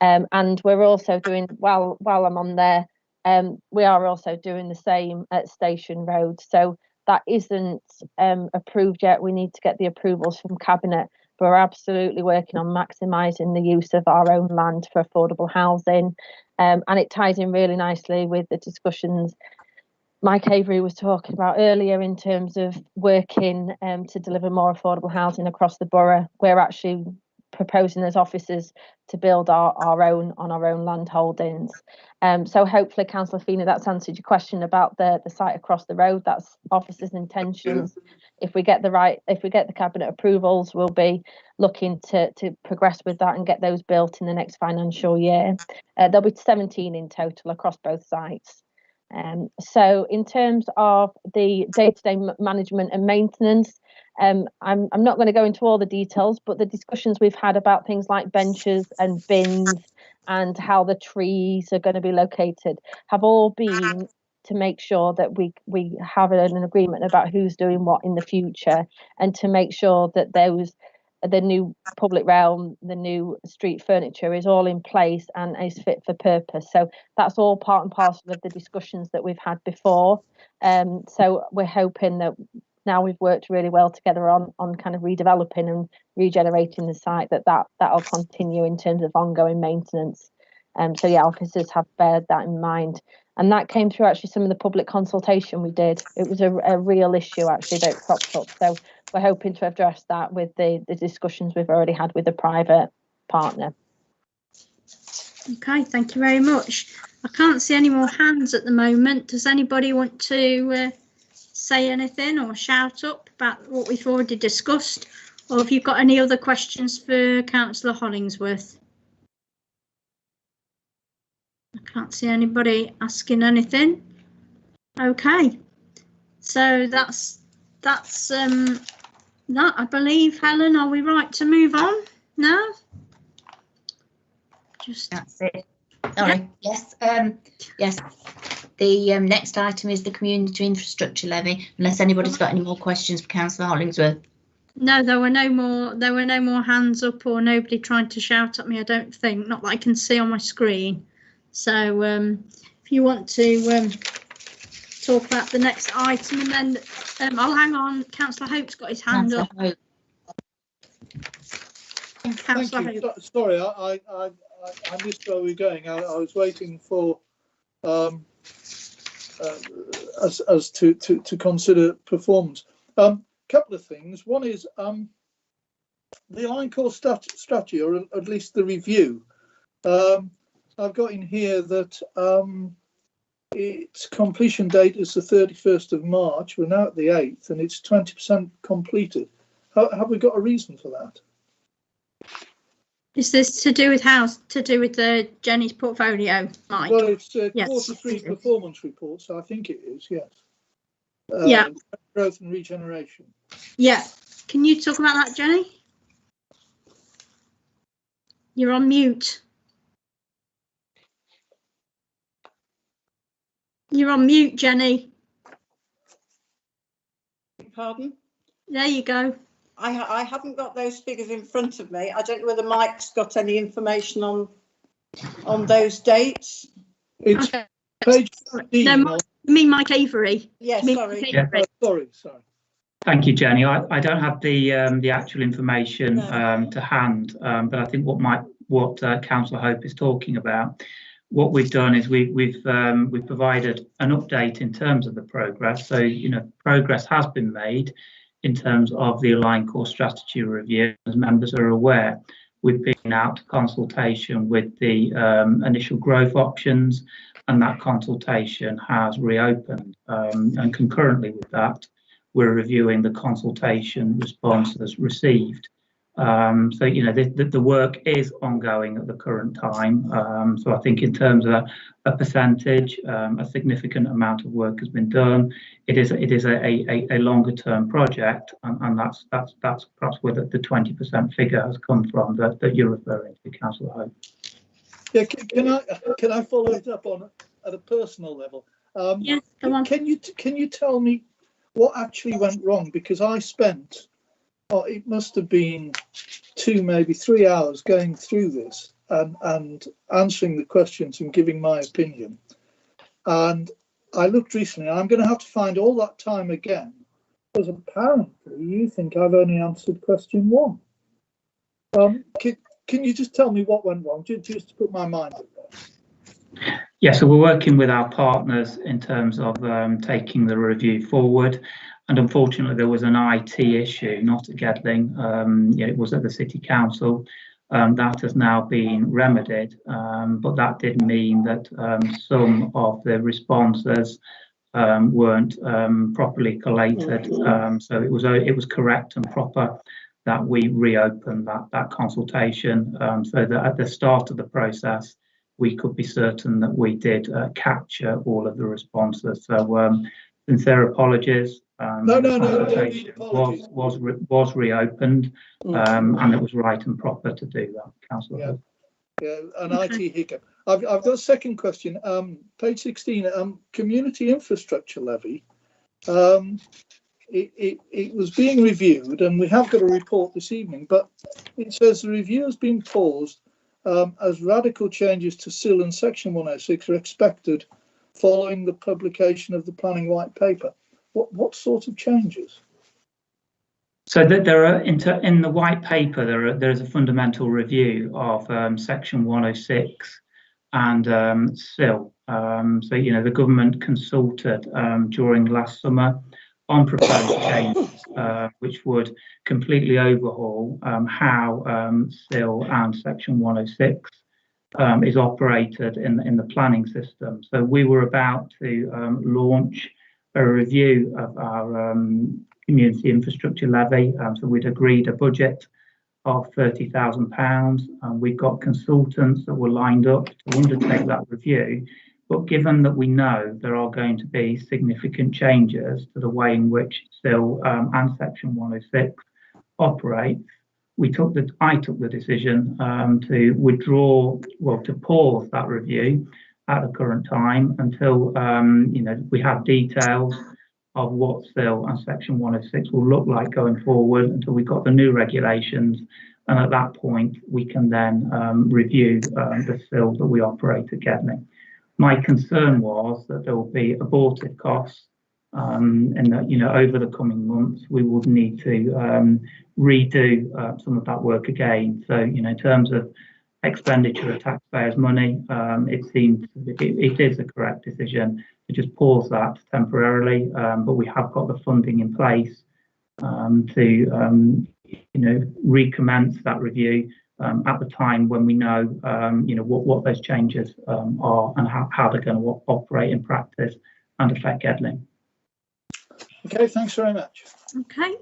And we're also doing, while I'm on there, we are also doing the same at Station Road. So that isn't approved yet. We need to get the approvals from Cabinet, but we're absolutely working on maximising the use of our own land for affordable housing. And it ties in really nicely with the discussions Mike Avery was talking about earlier in terms of working to deliver more affordable housing across the borough. We're actually proposing as officers to build our own on our own land holdings. So hopefully, Councillor Feeney, that's answered your question about the site across the road. That's officers' intentions. If we get the Cabinet approvals, we'll be looking to progress with that and get those built in the next financial year. There'll be 17 in total across both sites. So in terms of the day-to-day management and maintenance, I'm not going to go into all the details, but the discussions we've had about things like benches and bins and how the trees are going to be located have all been to make sure that we have an agreement about who's doing what in the future, and to make sure that the new public realm, the new street furniture is all in place and is fit for purpose. So that's all part and parcel of the discussions that we've had before. So we're hoping that now we've worked really well together on kind of redeveloping and regenerating the site, that'll continue in terms of ongoing maintenance. So yeah, officers have bared that in mind. And that came through actually some of the public consultation we did. It was a real issue actually that cropped up. So we're hoping to address that with the discussions we've already had with the private partner. Okay, thank you very much. I can't see any more hands at the moment. Does anybody want to say anything or shout up about what we've already discussed? Or have you got any other questions for Councillor Hollingsworth? I can't see anybody asking anything. Okay, so that's that, I believe. Helen, are we right to move on now? That's it. Sorry. Yeah. Yes. The next item is the community infrastructure levy. Unless anybody's got any more questions for Councillor Hollingsworth. No, there were no more hands up or nobody trying to shout at me. I don't think, not that I can see on my screen. So if you want to talk about the next item, and then I'll hang on. Councillor Hope's got his hand up. Thank you. Sorry, I missed where we were going. I was waiting for us to consider performance. Couple of things. One is the Line Core strategy, or at least the review. I've got in here that its completion date is the 31st of March. We're now at the 8th, and it's 20% completed. Have we got a reason for that? Is this to do with Jenny's portfolio, Mike? Well, it's yes. Q3 performance report, so I think it is, yes. Yeah. Growth and regeneration. Yeah. Can you talk about that, Jenny? You're on mute. You're on mute, Jenny. Pardon? There you go. I haven't got those figures in front of me. I don't know whether Mike's got any information on those dates. It's okay. Page 15. No, you mean Mike Avery? Yes, sorry. Yeah. Sorry. Thank you, Jenny. I don't have the actual information to hand, but I think what Councillor Hope is talking about. What we've done is we've provided an update in terms of the progress. So progress has been made in terms of the Line Core strategy review. As members are aware, we've been out to consultation with the initial growth options, and that consultation has reopened. And concurrently with that, we're reviewing the consultation responses received. So the work is ongoing at the current time. So I think in terms of a percentage, a significant amount of work has been done. It is a longer term project, and that's perhaps where the 20% figure has come from that you're referring to, Councillor Hope. Yeah, can I follow it up at a personal level? Yes, come on. Can you tell me what actually went wrong, because I spent, it must have been 2, maybe 3 hours going through this and answering the questions and giving my opinion. And I looked recently, and I'm going to have to find all that time again, because apparently you think I've only answered question 1. Can you just tell me what went wrong, just to put my mind at rest? Yeah, so we're working with our partners in terms of taking the review forward. And unfortunately, there was an IT issue, not at Gedling. It was at the City Council. That has now been remedied, but that did mean that some of the responses weren't properly collated. So it was correct and proper that we reopened that consultation, so that at the start of the process, we could be certain that we did capture all of the responses. So sincere apologies. No, was reopened, and it was right and proper to do that, Councillor Hope. Yeah, an IT hiccup. I've got a second question. Page 16, community infrastructure levy. It was being reviewed, and we have got a report this evening, but it says the review has been paused as radical changes to SIL and Section 106 are expected following the publication of the planning white paper. What sort of changes? So that there are in the white paper there is a fundamental review of Section 106 and SIL. So the government consulted during last summer on proposed changes, which would completely overhaul how SIL and Section 106 is operated in the planning system. So we were about to launch a review of our community infrastructure levy. So we'd agreed a budget of £30,000, and we've got consultants that were lined up to undertake that review. But given that we know there are going to be significant changes to the way in which SIL and Section 106 operate, I took the decision to withdraw, to pause that review at the current time until we have details of what SIL and Section 106 will look like going forward, until we've got the new regulations, and at that point we can then review the SIL that we operate at Gedling. My concern was that there will be abortive costs, and that over the coming months we would need to redo some of that work again. So in terms of expenditure of taxpayers' money, it seems it is a correct decision to just pause that temporarily, but we have got the funding in place to recommence that review at the time when we know what those changes are and how they're going to operate in practice and affect Gedling. Okay, thanks very much. Okay.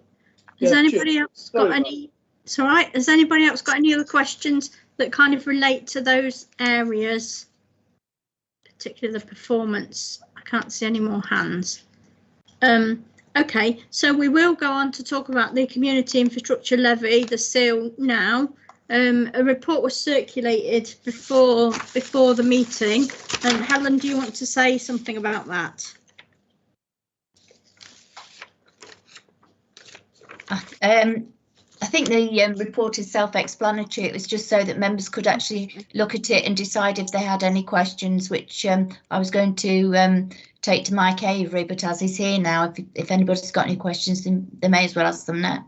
Has anybody else got any? It's all right. Has anybody else got any other questions that kind of relate to those areas, particularly the performance? I can't see any more hands. Okay, so we will go on to talk about the community infrastructure levy, the SIL now. A report was circulated before the meeting, and Helen, do you want to say something about that? I think the report is self-explanatory. It was just so that members could actually look at it and decide if they had any questions, which I was going to take to Mike Avery, but as he's here now, if anybody's got any questions, then they may as well ask them now.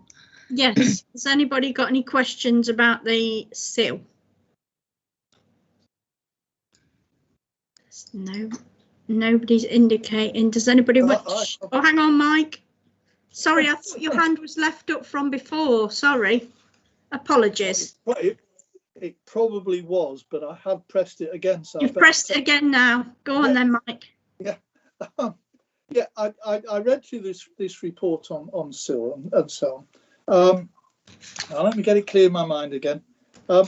Yes. Has anybody got any questions about the SIL? No, nobody's indicating. Does anybody want? Oh, hang on, Mike. Sorry, I thought your hand was left up from before. Sorry. Apologies. It probably was, but I have pressed it again. So you've pressed it again now. Go on then, Mike. Yeah. Yeah, I read through this report on SIL and so on. Now let me get it clear in my mind again. I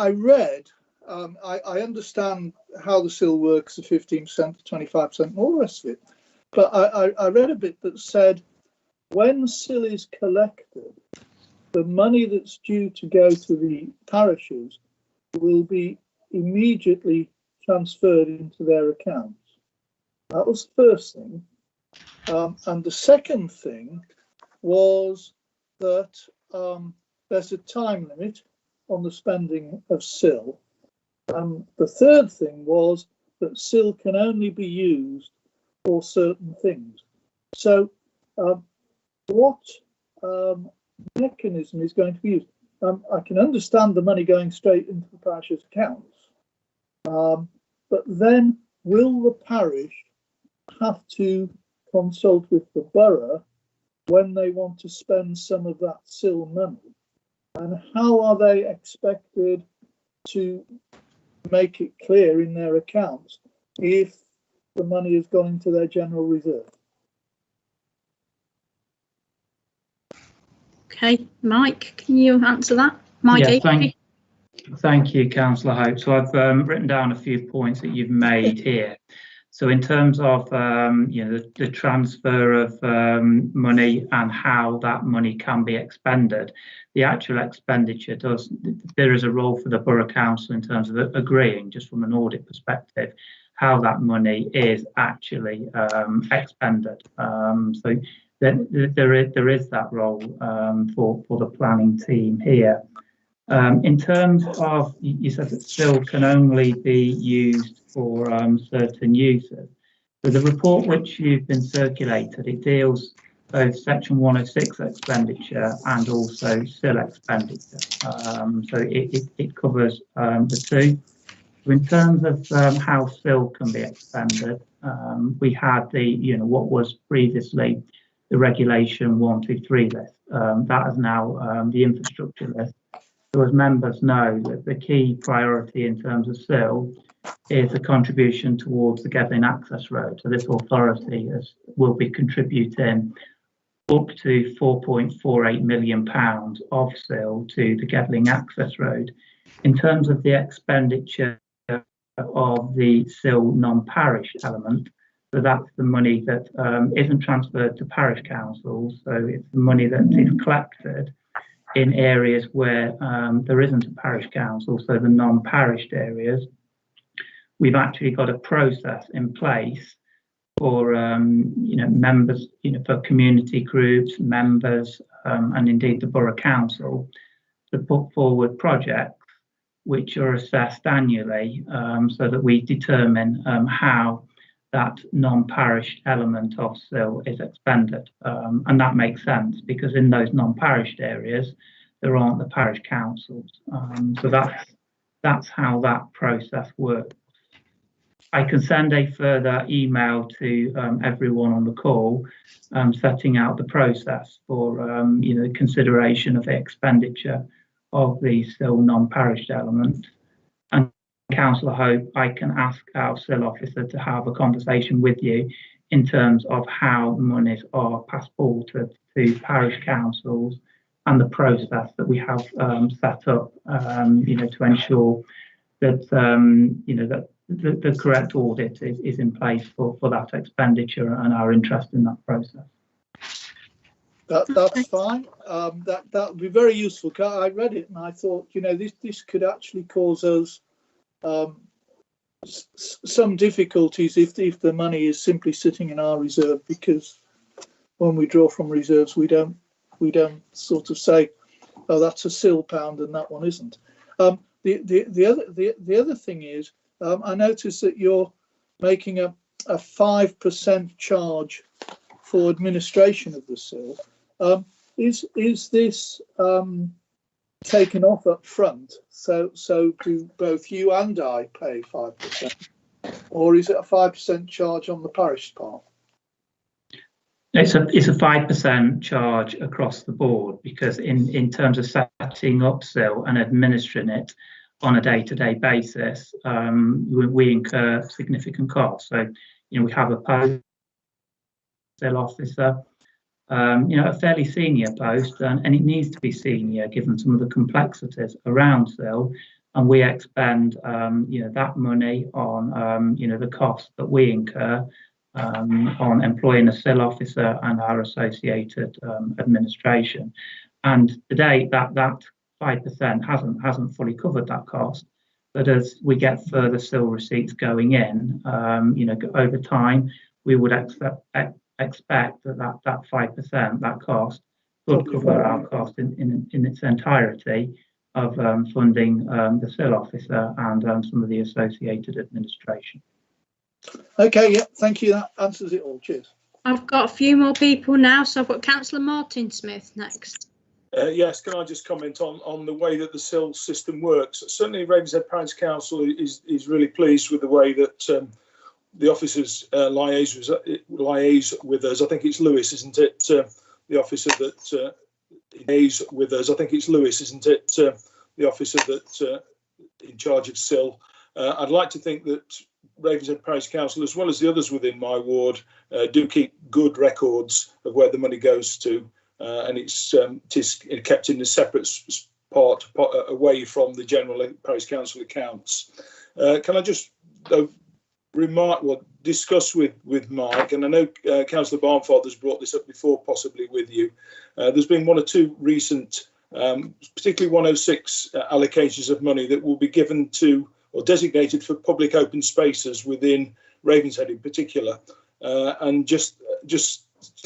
read, I understand how the SIL works, the 15%, the 25%, and all the rest of it. But I read a bit that said when SIL is collected, the money that's due to go to the parishes will be immediately transferred into their accounts. That was the first thing. And the second thing was that there's a time limit on the spending of SIL. The third thing was that SIL can only be used for certain things. So what mechanism is going to be used? I can understand the money going straight into the parish's accounts, but then will the parish have to consult with the borough when they want to spend some of that SIL money? And how are they expected to make it clear in their accounts if the money has gone into their general reserve? Okay, Mike, can you answer that? Mike, yeah, thank you, Councillor Hope. So I've written down a few points that you've made here. So in terms of the transfer of money and how that money can be expended, the actual expenditure there is a role for the Borough Council in terms of agreeing, just from an audit perspective, how that money is actually expended. So there is that role for the planning team here. In terms of, you said that SIL can only be used for certain uses. So the report which you've been circulated, it deals both Section 106 expenditure and also SIL expenditure. So it covers the two. So in terms of how SIL can be expended, we had what was previously the Regulation 123 list. That is now the infrastructure list. So as members know, that the key priority in terms of SIL is the contribution towards the Gedling access road. So this authority will be contributing up to £4.48 million of SIL to the Gedling access road. In terms of the expenditure of the SIL non-parish element, so that's the money that isn't transferred to parish councils. So it's the money that is collected in areas where there isn't a parish council, so the non-parished areas. We've actually got a process in place for members, for community groups, members, and indeed the Borough Council to put forward projects which are assessed annually, so that we determine how that non-parish element of SIL is expended. And that makes sense because in those non-parished areas, there aren't the parish councils. So that's how that process works. I can send a further email to everyone on the call, setting out the process for consideration of the expenditure of the SIL non-parish element. And Councillor Hope, I can ask our SIL officer to have a conversation with you in terms of how monies are passported to parish councils and the process that we have set up, to ensure that that the correct audit is in place for that expenditure and our interest in that process. That's fine. That would be very useful. I read it and I thought, this could actually cause us some difficulties if the money is simply sitting in our reserve, because when we draw from reserves, we don't sort of say, oh, that's a SIL pound and that one isn't. The other thing is, I noticed that you're making a 5% charge for administration of the SIL. Is this taken off up front? So do both you and I pay 5%, or is it a 5% charge on the parish part? It's a 5% charge across the board, because in terms of setting up SIL and administering it on a day-to-day basis, we incur significant costs. So, we have a post SIL officer, a fairly senior post, and it needs to be senior given some of the complexities around SIL, and we expend, that money on, the costs that we incur on employing a SIL officer and our associated administration. And today, that 5% hasn't fully covered that cost. But as we get further SIL receipts going in, over time, we would expect that 5%, that cost, would cover our cost in its entirety of funding the SIL officer and some of the associated administration. Okay, yeah, thank you. That answers it all. Cheers. I've got a few more people now, so I've got Councillor Martin Smith next. Yes, can I just comment on the way that the SIL system works? Certainly Ravenshead Parish Council is really pleased with the way that the officers liaise with us. I think it's Lewis, isn't it? The officer that liaise with us. I think it's Lewis, isn't it? The officer that in charge of SIL. I'd like to think that Ravenshead Parish Council, as well as the others within my ward, do keep good records of where the money goes to. And it is kept in a separate part away from the general parish council accounts. Can I just discuss with Mike, and I know Councillor Barnfather's brought this up before, possibly with you. There's been one or two recent, particularly 106 allocations of money that will be given to or designated for public open spaces within Ravenshead in particular, and just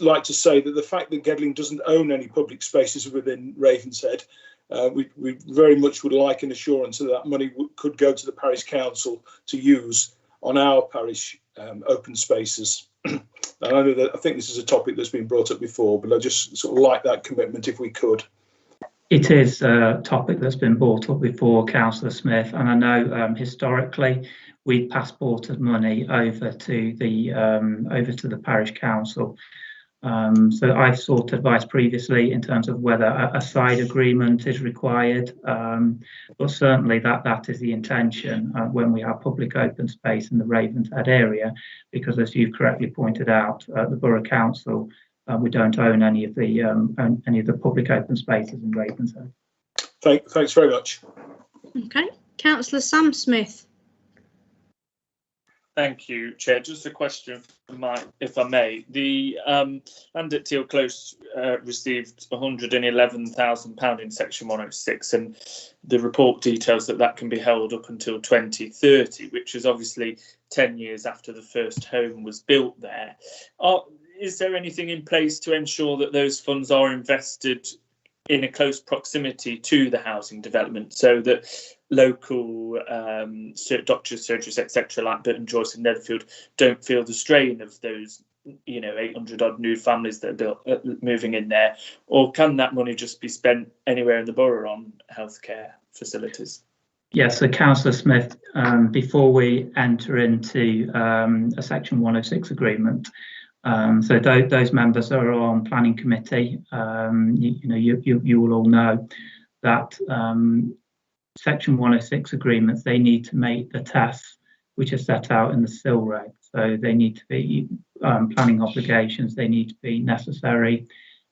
like to say that the fact that Gedling doesn't own any public spaces within Ravenshead, we very much would like an assurance that money could go to the parish council to use on our parish open spaces. And I know that I think this is a topic that's been brought up before, but I just sort of like that commitment if we could. It is a topic that's been brought up before, Councillor Smith, and I know historically we passported money over to the parish council. So I've sought advice previously in terms of whether a side agreement is required, but certainly that is the intention when we have public open space in the Ravenshead area, because as you correctly pointed out, the Borough Council, we don't own any of the public open spaces in Ravenshead. Thanks very much. Okay, Councillor Sam Smith. Thank you, Chair. Just a question for Mike, if I may. The land at Teal Close received £111,000 in Section 106, and the report details that can be held up until 2030, which is obviously 10 years after the first home was built there. Is there anything in place to ensure that those funds are invested in a close proximity to the housing development, so that local doctors, surgeries, etc., like Burton, Joyce and Netherfield, don't feel the strain of those 800 odd new families that are moving in there? Or can that money just be spent anywhere in the borough on healthcare facilities? Yes, so Councillor Smith, before we enter into a Section 106 agreement, so those members are on planning committee. You will all know that Section 106 agreements, they need to make the tests which are set out in the SIL reg. So they need to be planning obligations, they need to be necessary,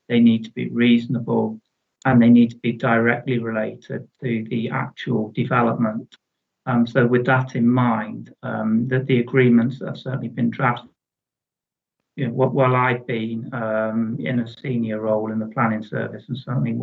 they need to be reasonable, and they need to be directly related to the actual development. So with that in mind, that the agreements have certainly been drafted. While I've been in a senior role in the planning service, and certainly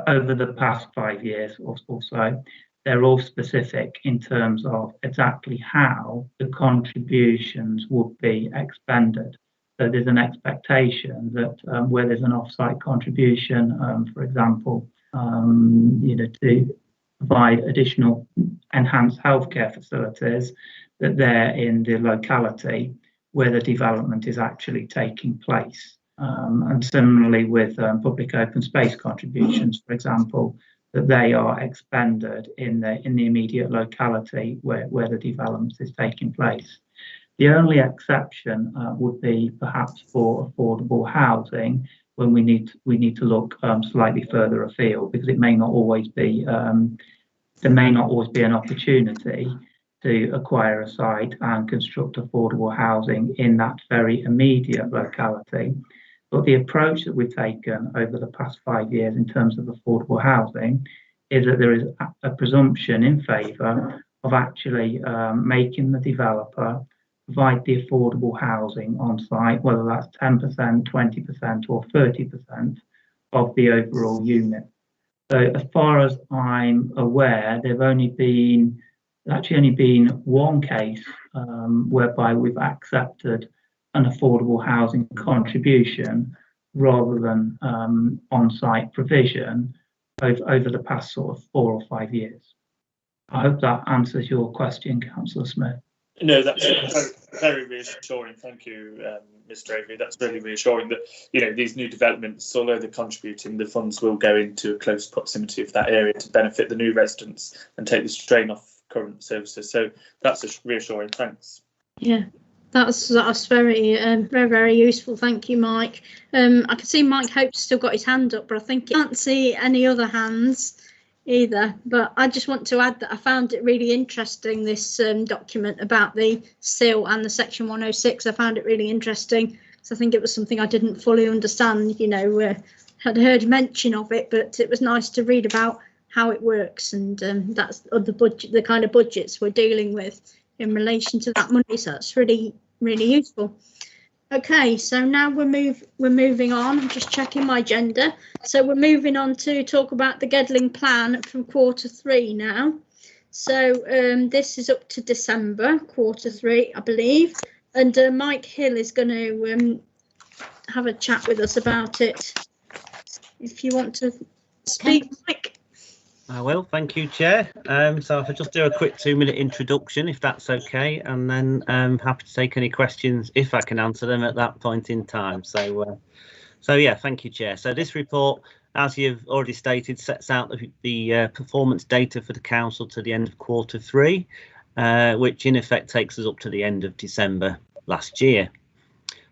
over the past 5 years or so, they're all specific in terms of exactly how the contributions would be expended. So there's an expectation that where there's an off-site contribution, for example, to provide additional enhanced healthcare facilities, that they're in the locality where the development is actually taking place. And similarly with public open space contributions, for example, that they are expended in the immediate locality where the development is taking place. The only exception would be perhaps for affordable housing, when we need to look slightly further afield, because it may not always be there may not always be an opportunity to acquire a site and construct affordable housing in that very immediate locality. But the approach that we've taken over the past 5 years in terms of affordable housing is that there is a presumption in favour of actually making the developer provide the affordable housing on site, whether that's 10%, 20% or 30% of the overall unit. So as far as I'm aware, there's actually only been one case whereby we've accepted an affordable housing contribution rather than on-site provision over the past sort of 4 or 5 years. I hope that answers your question, Councillor Smith. No, that's very reassuring. Thank you, Mr. Avery. That's really reassuring that, you know, these new developments, although they're contributing, the funds will go into a close proximity of that area to benefit the new residents and take the strain off current services. So that's reassuring. Thanks. Yeah, that's very, very useful. Thank you, Mike. I can see Mike Hope's still got his hand up, but I think I can't see any other hands either. But I just want to add that I found it really interesting, this document about the SIL and the Section 106. I found it really interesting because I think it was something I didn't fully understand. You know, had heard mention of it, but it was nice to read about how it works, and that's the kind of budgets we're dealing with in relation to that money. So that's really, really useful. Okay, so now we're moving on. I'm just checking my agenda. So we're moving on to talk about the Gedling plan from Q3 now. So this is up to December, Q3, I believe. And Mike Hill is going to have a chat with us about it. If you want to speak, Mike. I will, thank you, Chair. So if I just do a quick 2-minute introduction, if that's okay, and then I'm happy to take any questions if I can answer them at that point in time. So yeah, thank you, Chair. So this report, as you've already stated, sets out the performance data for the council to the end of Q3, which in effect takes us up to the end of December last year.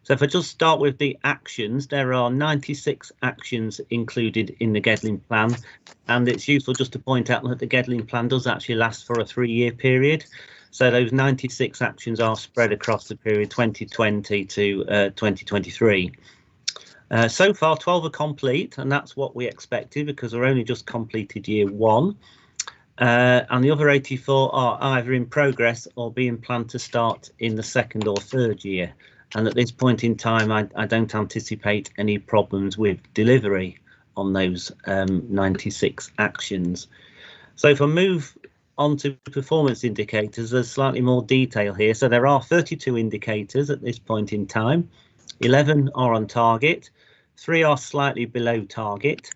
So if I just start with the actions, there are 96 actions included in the Gedling plan, and it's useful just to point out that the Gedling plan does actually last for a 3-year period. So those 96 actions are spread across the period 2020 to 2023. So far, 12 are complete, and that's what we expected because we're only just completed year 1. And the other 84 are either in progress or being planned to start in the 2nd or 3rd year. And at this point in time, I don't anticipate any problems with delivery on those 96 actions. So if I move on to performance indicators, there's slightly more detail here. So there are 32 indicators at this point in time. 11 are on target, 3 are slightly below target,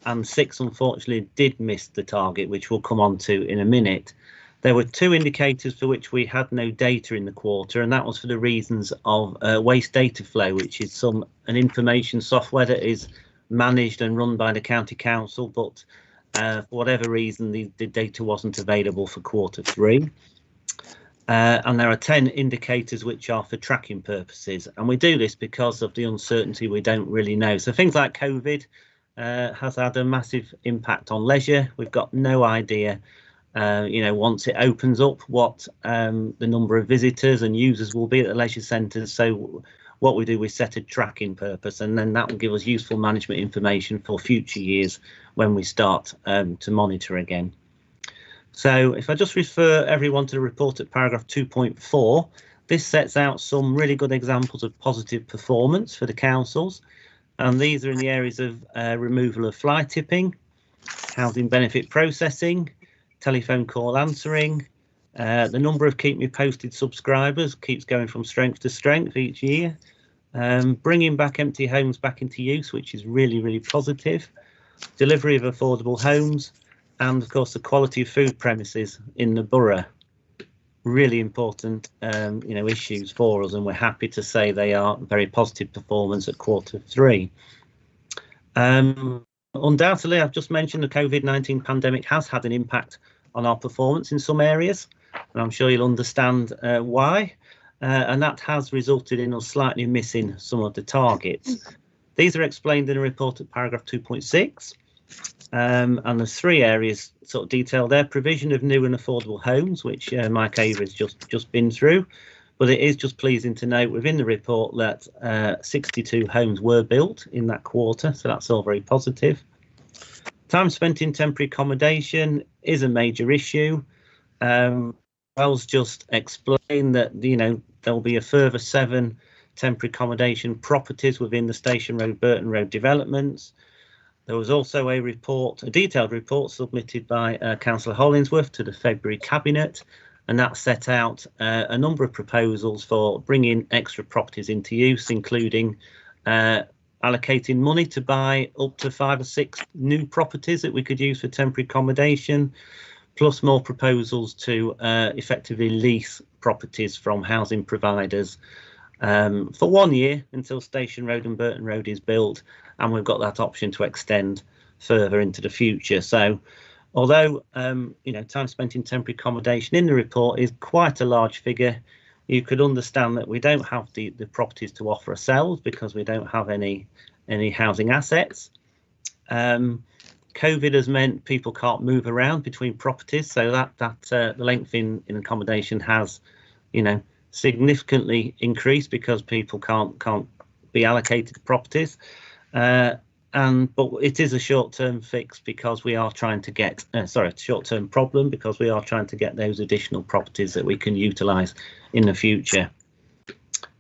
and 6 unfortunately did miss the target, which we'll come on to in a minute. There were 2 indicators for which we had no data in the quarter, and that was for the reasons of waste data flow, which is an information software that is managed and run by the county council, but for whatever reason the data wasn't available for Q3. And there are 10 indicators which are for tracking purposes, and we do this because of the uncertainty. We don't really know. So things like COVID has had a massive impact on leisure. We've got no idea once it opens up, what the number of visitors and users will be at the leisure centres. So what we do, we set a tracking purpose, and then that will give us useful management information for future years when we start to monitor again. So if I just refer everyone to the report at paragraph 2.4, this sets out some really good examples of positive performance for the councils. And these are in the areas of removal of fly tipping, housing benefit processing, telephone call answering. The number of Keep Me Posted subscribers keeps going from strength to strength each year. Bringing back empty homes back into use, which is really, really positive. Delivery of affordable homes, and of course the quality of food premises in the borough. Really important, issues for us, and we're happy to say they are very positive performance at Q3. Undoubtedly, I've just mentioned the COVID-19 pandemic has had an impact on our performance in some areas, and I'm sure you'll understand why. And that has resulted in us slightly missing some of the targets. These are explained in a report at paragraph 2.6. And there's 3 areas sort of detailed there: provision of new and affordable homes, which Mike Avery has just been through. But it is just pleasing to note within the report that 62 homes were built in that quarter, so that's all very positive. Time spent in temporary accommodation is a major issue. Wells just explained that there'll be a further 7 temporary accommodation properties within the Station Road, Burton Road developments. There was also a detailed report submitted by Councillor Hollingsworth to the February Cabinet, and that set out a number of proposals for bringing extra properties into use, including allocating money to buy up to 5 or 6 new properties that we could use for temporary accommodation, plus more proposals to effectively lease properties from housing providers for 1 year until Station Road and Burton Road is built, and we've got that option to extend further into the future. So although time spent in temporary accommodation in the report is quite a large figure, you could understand that we don't have the properties to offer ourselves because we don't have any housing assets. COVID has meant people can't move around between properties, so that the length in accommodation has, significantly increased because people can't be allocated properties. But it is a short-term fix because we are trying to get short-term problem because we are trying to get those additional properties that we can utilise in the future.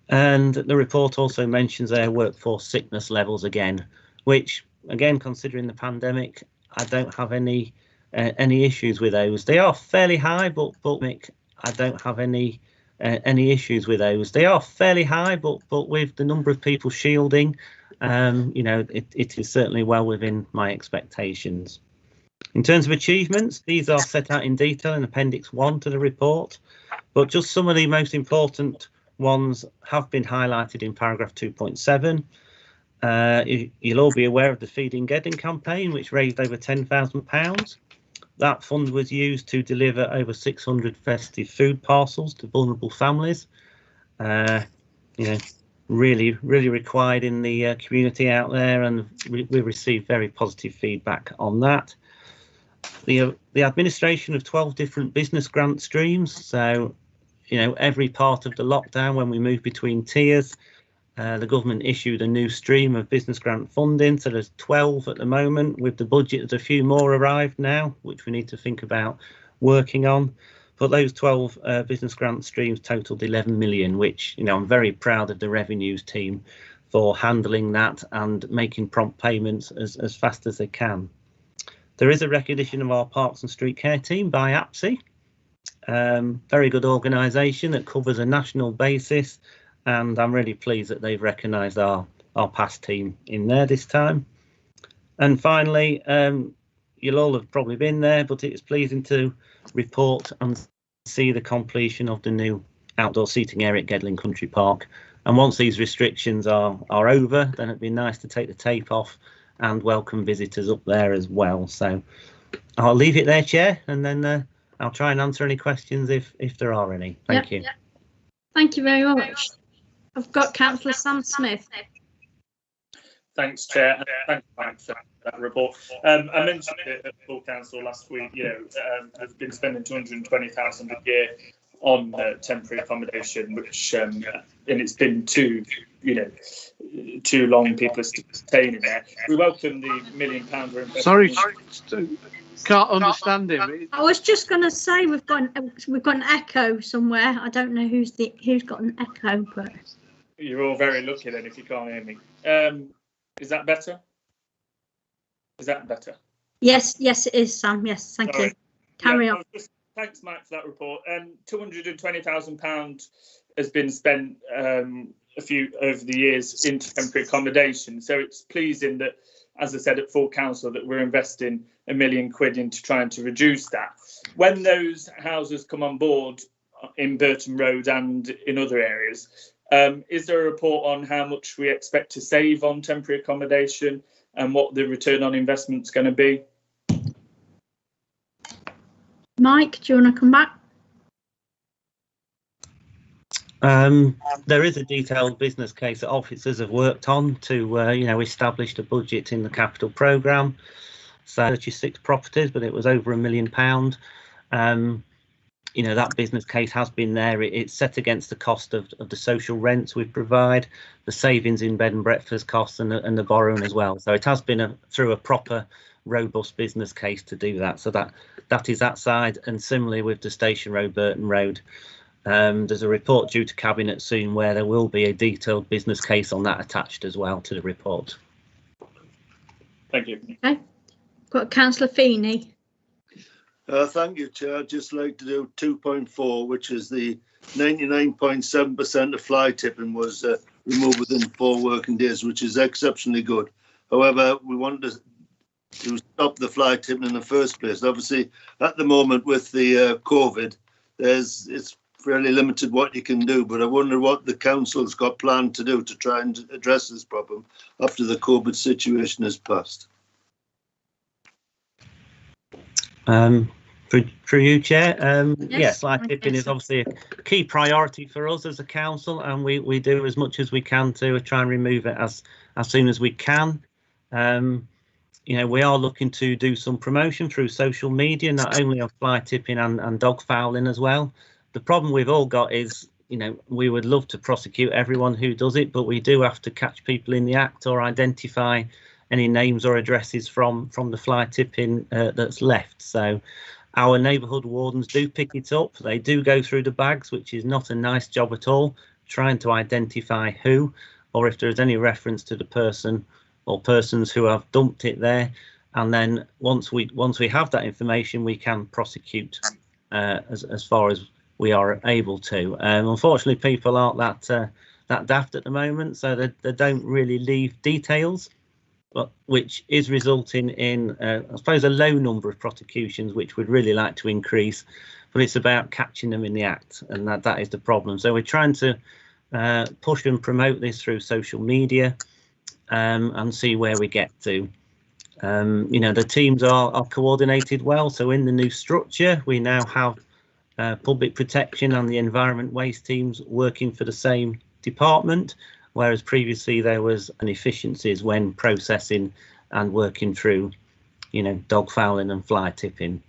And the report also mentions their workforce sickness levels again, which again, considering the pandemic, I don't have any issues with those. They are fairly high, but I don't have any issues with those. They are fairly high, but with the number of people shielding, it is certainly well within my expectations. In terms of achievements, these are set out in detail in Appendix 1 to the report, but just some of the most important ones have been highlighted in paragraph 2.7. You'll all be aware of the Feeding Gedling campaign, which raised over £10,000. That fund was used to deliver over 600 festive food parcels to vulnerable families. Really required in the community out there, and we received very positive feedback on that. The administration of 12 different business grant streams. So, every part of the lockdown when we moved between tiers, the government issued a new stream of business grant funding. So there's 12 at the moment. With the budget, there's a few more arrived now, which we need to think about working on. But those 12 business grant streams totaled 11 million, which, I'm very proud of the revenues team for handling that and making prompt payments as fast as they can. There is a recognition of our Parks and Street Care team by APSI. Very good organisation that covers a national basis, and I'm really pleased that they've recognised our past team in there this time. And finally, you'll all have probably been there, but it's pleasing to report and see the completion of the new outdoor seating area at Gedling Country Park. And once these restrictions are over, then it'd be nice to take the tape off and welcome visitors up there as well. So I'll leave it there, Chair, and then I'll try and answer any questions if there are any. Thank you. Thank you very much. I've got Councillor Sam Smith. Thanks, Chair. And thanks, Mike, for that report. I mentioned it at full council last week. I've been spending £220,000 a year on temporary accommodation, which and it's been too long. People are staying in there. We welcome the £1 million investment. Sorry, can't understand him. I was just going to say we've got an echo somewhere. I don't know who's got an echo, but you're all very lucky then if you can't hear me. Is that better? Yes, it is, Sam. Yes, thank you. Carry on. Thanks, Mike, for that report. £220,000 has been spent over the years into temporary accommodation. So it's pleasing that, as I said at full council, that we're investing £1 million into trying to reduce that. When those houses come on board in Burton Road and in other areas, is there a report on how much we expect to save on temporary accommodation and what the return on investment is going to be? Mike, do you want to come back? There is a detailed business case that officers have worked on to, establish a budget in the capital programme. So 36 properties, but it was over £1 million. That business case has been there. It's set against the cost of the social rents we provide, the savings in bed and breakfast costs, and the borrowing as well. So it has been through a proper, robust business case to do that. So that is that side. And similarly with the Station Road, Burton Road, there's a report due to Cabinet soon where there will be a detailed business case on that attached as well to the report. Thank you. Okay. Got Councillor Feeney. Thank you, Chair. I'd just like to do 2.4, which is the 99.7% of fly tipping was removed within 4 working days, which is exceptionally good. However, we want to stop the fly tipping in the first place. Obviously, at the moment with the COVID, it's fairly limited what you can do, but I wonder what the council's got planned to do to try and address this problem after the COVID situation has passed. Through you, Chair. Yes, fly tipping is obviously a key priority for us as a council, and we do as much as we can to try and remove it as soon as we can. You know, we are looking to do some promotion through social media, not only on fly tipping and dog fouling as well. The problem we've all got is, you know, we would love to prosecute everyone who does it, but we do have to catch people in the act or identify any names or addresses from the fly tipping that's left. So our neighbourhood wardens do pick it up. They do go through the bags, which is not a nice job at all, trying to identify who, or if there is any reference to the person or persons who have dumped it there. And then once we have that information, we can prosecute as far as we are able to. Unfortunately, people aren't that daft at the moment, so they don't really leave details, but which is resulting in, I suppose, a low number of prosecutions, which we'd really like to increase. But it's about catching them in the act, and that is the problem. So we're trying to push and promote this through social media and see where we get to. You know, the teams are coordinated well. So in the new structure, we now have public protection and the environment waste teams working for the same department, whereas previously there was inefficiencies when processing and working through, you know, dog fouling and fly tipping.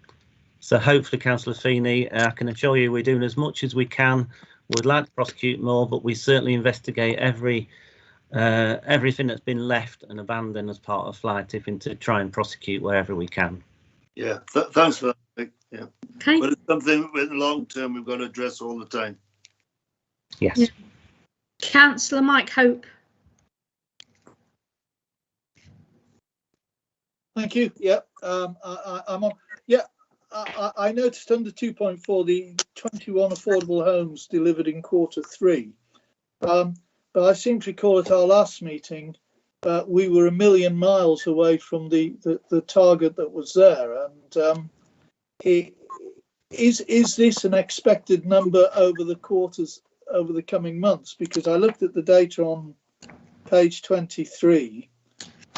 So hopefully, Councillor Feeney, I can assure you we're doing as much as we can. We'd like to prosecute more, but we certainly investigate everything that's been left and abandoned as part of fly tipping to try and prosecute wherever we can. Yeah, thanks for that. Yeah. Okay. But it's something in the long term we've got to address all the time. Yes. Yeah. Councillor Mike Hope. Thank you. Yeah, I'm on. Yeah, I noticed under 2.4 the 21 affordable homes delivered in Q3. But I seem to recall at our last meeting we were 1 million miles away from the target that was there. And is this an expected number over the quarters, over the coming months? Because I looked at the data on page 23,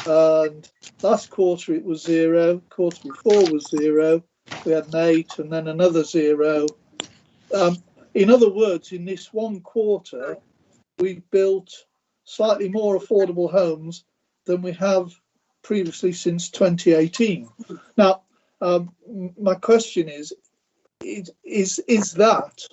and last quarter it was 0, quarter before was 0, we had an 8 and then another 0. In other words, in this one quarter we built slightly more affordable homes than we have previously since 2018. Now, my question is that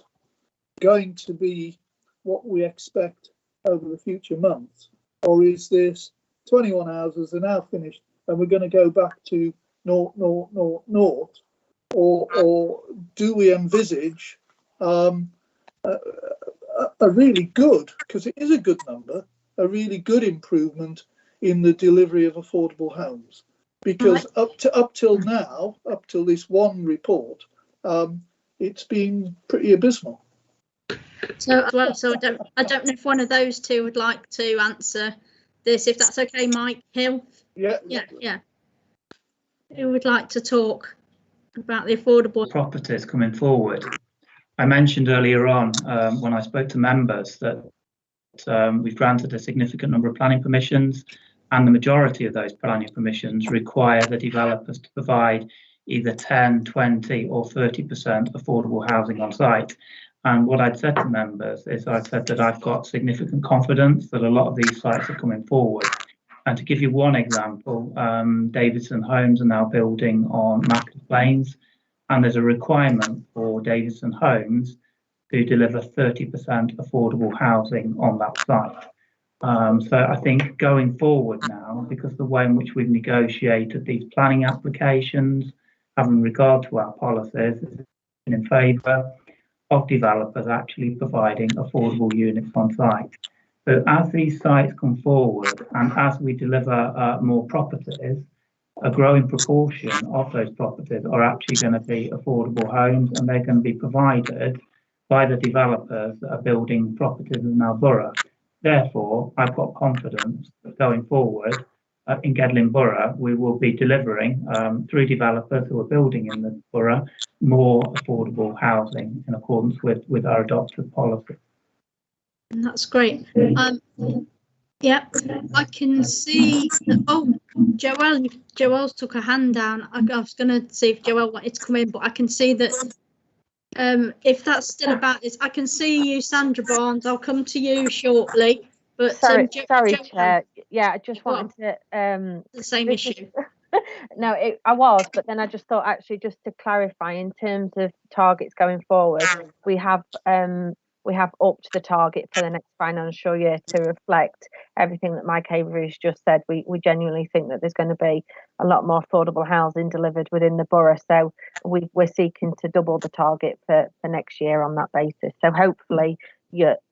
going to be what we expect over the future months, or is this 21 houses are now finished and we're going to go back to 0, or do we envisage a really good, because it is a good number, a really good improvement in the delivery of affordable homes? Because up till now, up till this one report, it's been pretty abysmal. So I don't know if one of those two would like to answer this, if that's okay, Mike Hill. Yeah. Who would like to talk about the affordable properties coming forward? I mentioned earlier on when I spoke to members that we've granted a significant number of planning permissions, and the majority of those planning permissions require the developers to provide either 10, 20 or 30% affordable housing on site. And what I'd said to members is I'd said that I've got significant confidence that a lot of these sites are coming forward. And to give you one example, Davidson Homes are now building on Mackay Plains, and there's a requirement for Davidson Homes to deliver 30% affordable housing on that site. So I think going forward now, because the way in which we've negotiated these planning applications, having regard to our policies, is in favour of developers actually providing affordable units on site. So as these sites come forward and as we deliver more properties, a growing proportion of those properties are actually going to be affordable homes, and they're going to be provided by the developers that are building properties in our borough. Therefore, I've got confidence that going forward in Gedling Borough, we will be delivering through developers who are building in the borough more affordable housing in accordance with our adopted policy. That's great. Yeah, I can see. Oh, Joelle's took a hand down. I was going to see if Joelle wanted to come in, but I can see that if that's still about this, I can see you, Sandra Barnes. I'll come to you shortly. But sorry, Joelle, Chair. Yeah, I just wanted to. The same issue. No, I was, but then I just thought actually just to clarify in terms of targets going forward, we have upped the target for the next financial year to reflect everything that Mike Avery has just said. We genuinely think that there's going to be a lot more affordable housing delivered within the borough, so we're seeking to double the target for next year on that basis. So hopefully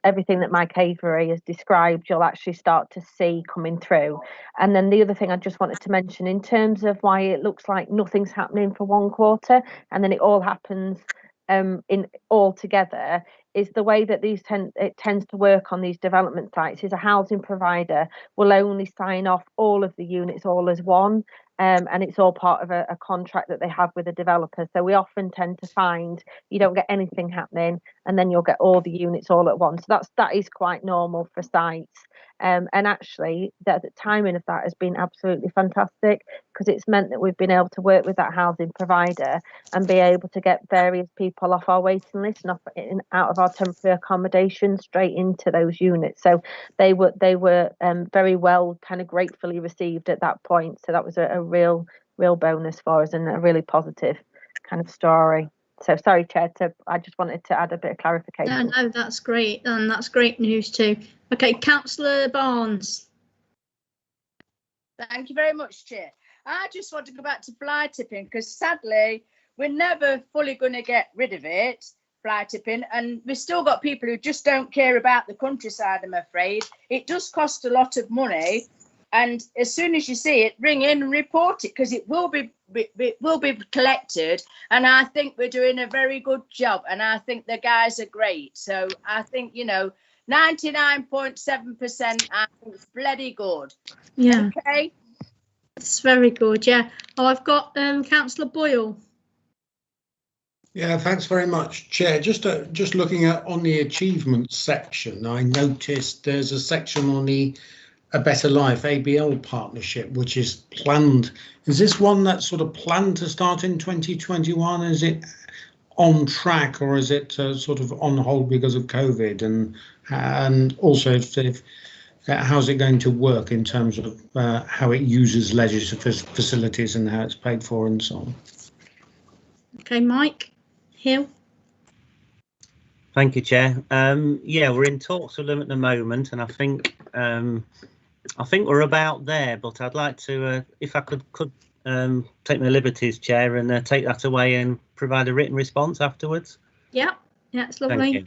everything that Mike Avery has described, you'll actually start to see coming through. And then the other thing I just wanted to mention in terms of why it looks like nothing's happening for one quarter and then it all happens in all together, is the way that it tends to work on these development sites is a housing provider will only sign off all of the units all as one, and it's all part of a contract that they have with a developer. So we often tend to find you don't get anything happening and then you'll get all the units all at once. So that is quite normal for sites. And actually the timing of that has been absolutely fantastic, because it's meant that we've been able to work with that housing provider and be able to get various people off our waiting list and out of our temporary accommodation straight into those units. So they were very well kind of gratefully received at that point. So that was a real bonus for us and a really positive kind of story. So sorry, Chair, I just wanted to add a bit of clarification. No, that's great, and that's great news too. Okay, Councillor Barnes. Thank you very much, Chair. I just want to go back to fly tipping, because sadly we're never fully going to get rid of it, fly tipping, and we've still got people who just don't care about the countryside, I'm afraid. It does cost a lot of money, and as soon as you see it, ring in and report it, because it will be collected, and I think we're doing a very good job, and I think the guys are great. So I think 99.7%, I think it's bloody good. Yeah. Okay. It's very good. Yeah. Oh, I've got Councillor Boyle. Yeah, thanks very much, Chair. Just looking at on the achievements section, I noticed there's a section on the A Better Life ABL partnership, which is planned. Is this one that's sort of planned to start in 2021? Is it on track, or is it sort of on hold because of COVID? And also, how's it going to work in terms of how it uses leisure facilities and how it's paid for and so on? Okay, Mike Hill. Thank you, Chair. Yeah, we're in talks with them at the moment, and I think we're about there. But I'd like to, if I could take my liberties, Chair, and take that away and provide a written response afterwards. Yeah, it's lovely.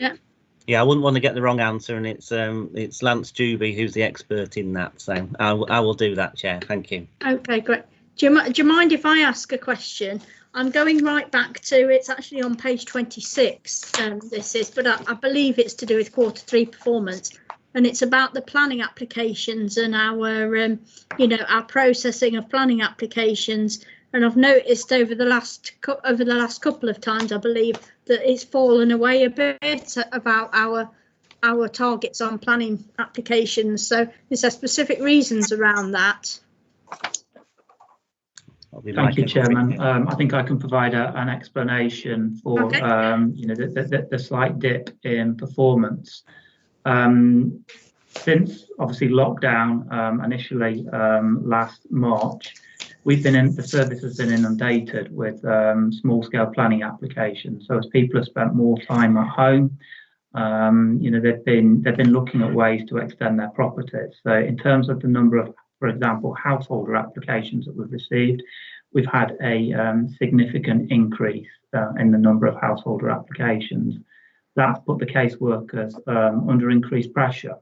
Yeah, I wouldn't want to get the wrong answer, and it's Lance Juby who's the expert in that. So I will do that, Chair. Thank you. Okay, great. Do you mind if I ask a question? I'm going right back to, it's actually on page 26. This is, but I believe it's to do with Q3 performance, and it's about the planning applications and our our processing of planning applications. And I've noticed over the last couple of times, I believe, that it's fallen away a bit about our targets on planning applications. So is there specific reasons around that? Thank you, Chairman. I think I can provide an explanation for the slight dip in performance. Since obviously lockdown initially last March, the service has been inundated with small-scale planning applications. So as people have spent more time at home, they've been looking at ways to extend their properties. So in terms of the number of, for example, householder applications that we've received, we've had a significant increase in the number of householder applications. That's put the caseworkers under increased pressure,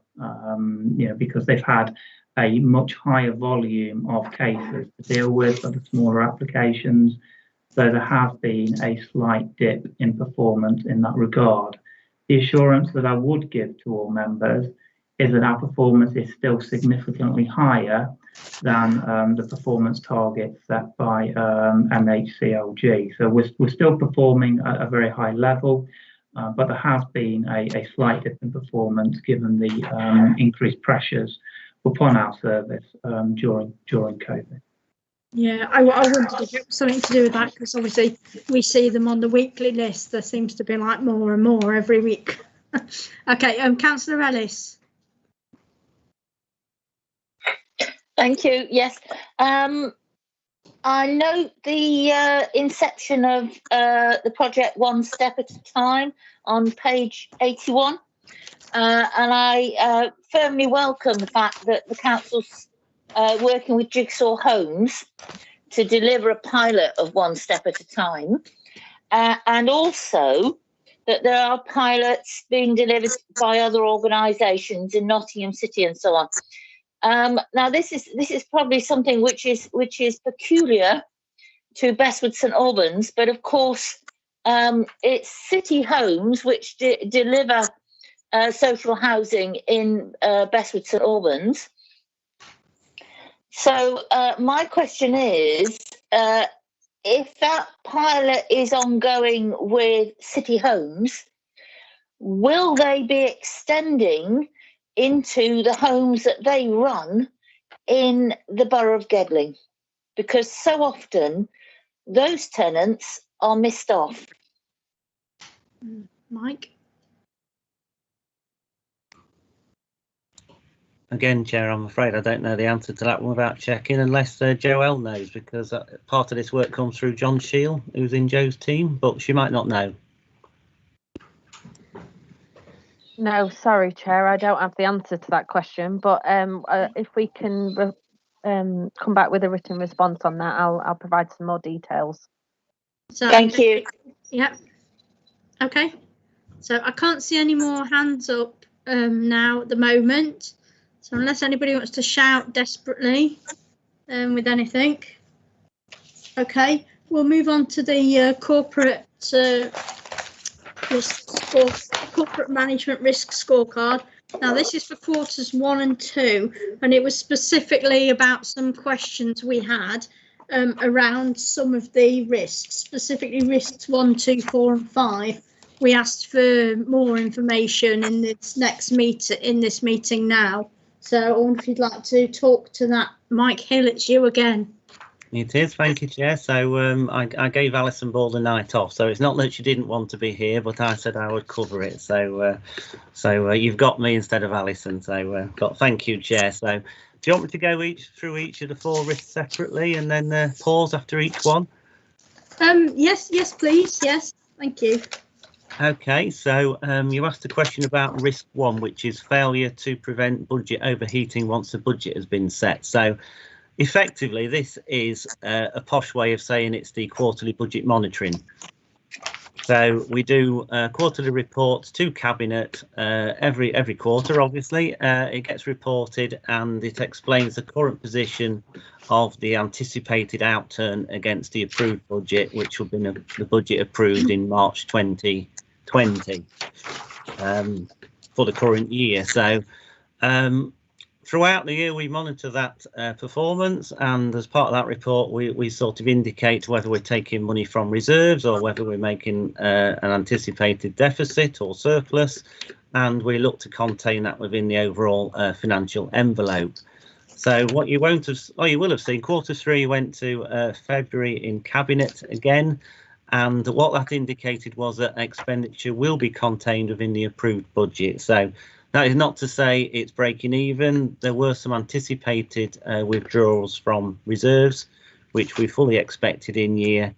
because they've had a much higher volume of cases to deal with for the smaller applications. So there has been a slight dip in performance in that regard. The assurance that I would give to all members is that our performance is still significantly higher than the performance targets set by MHCLG. So we're still performing at a very high level, but there has been a slight dip in performance given the increased pressures upon our service during COVID. Yeah, I wondered if it was something to do with that, because obviously we see them on the weekly list. There seems to be like more and more every week. Okay, Councillor Ellis. Thank you. Yes, I note the inception of the project One Step at a Time on page 81, and I firmly welcome the fact that the council's working with Jigsaw Homes to deliver a pilot of One Step at a Time, and also that there are pilots being delivered by other organisations in Nottingham City and so on. Now this is probably something which is peculiar to Bestwood St Albans, but of course it's City Homes which deliver social housing in Bestwood St Albans. So my question is, if that pilot is ongoing with City Homes, will they be extending into the homes that they run in the Borough of Gedling? Because so often those tenants are missed off. Mike? Again, Chair, I'm afraid I don't know the answer to that one without checking, unless Joelle knows, because part of this work comes through John Shield, who's in Joe's team, but she might not know. No, sorry, Chair, I don't have the answer to that question, but if we can come back with a written response on that, I'll provide some more details. So, thank you. Yeah. Okay. So I can't see any more hands up now at the moment. So unless anybody wants to shout desperately with anything. Okay, we'll move on to the corporate corporate management risk scorecard. Now this is for quarters 1 and 2, and it was specifically about some questions we had around some of the risks, specifically risks 1, 2, 4 and 5. We asked for more information in this meeting now. So I wonder if you'd like to talk to that. Mike Hill, it's you again. It is, thank you, Chair. So I gave Alison Ball the night off, so it's not that she didn't want to be here, but I said I would cover it. So you've got me instead of Alison. So thank you, Chair. So do you want me to go through each of the 4 risks separately and then pause after each one? Yes, please. Yes, thank you. Okay, so you asked a question about risk 1, which is failure to prevent budget overheating once the budget has been set. So effectively, this is a posh way of saying it's the quarterly budget monitoring. So we do quarterly reports to Cabinet every quarter, obviously. It gets reported and it explains the current position of the anticipated outturn against the approved budget, which will be the budget approved in March 2020 for the current year. So throughout the year we monitor that performance, and as part of that report we sort of indicate whether we're taking money from reserves or whether we're making an anticipated deficit or surplus, and we look to contain that within the overall financial envelope. So what you will have seen, quarter 3 went to February in Cabinet again, and what that indicated was that expenditure will be contained within the approved budget. So that is not to say it's breaking even. There were some anticipated withdrawals from reserves, which we fully expected in year,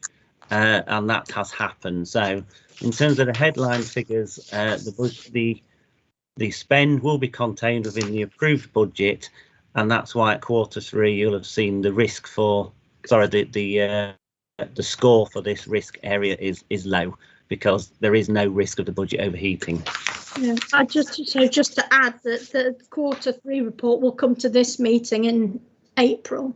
and that has happened. So in terms of the headline figures, the spend will be contained within the approved budget, and that's why at quarter 3 you'll have seen the risk for, the score for this risk area is low, because there is no risk of the budget overheating. Yeah, just to add that the Q3 report will come to this meeting in April.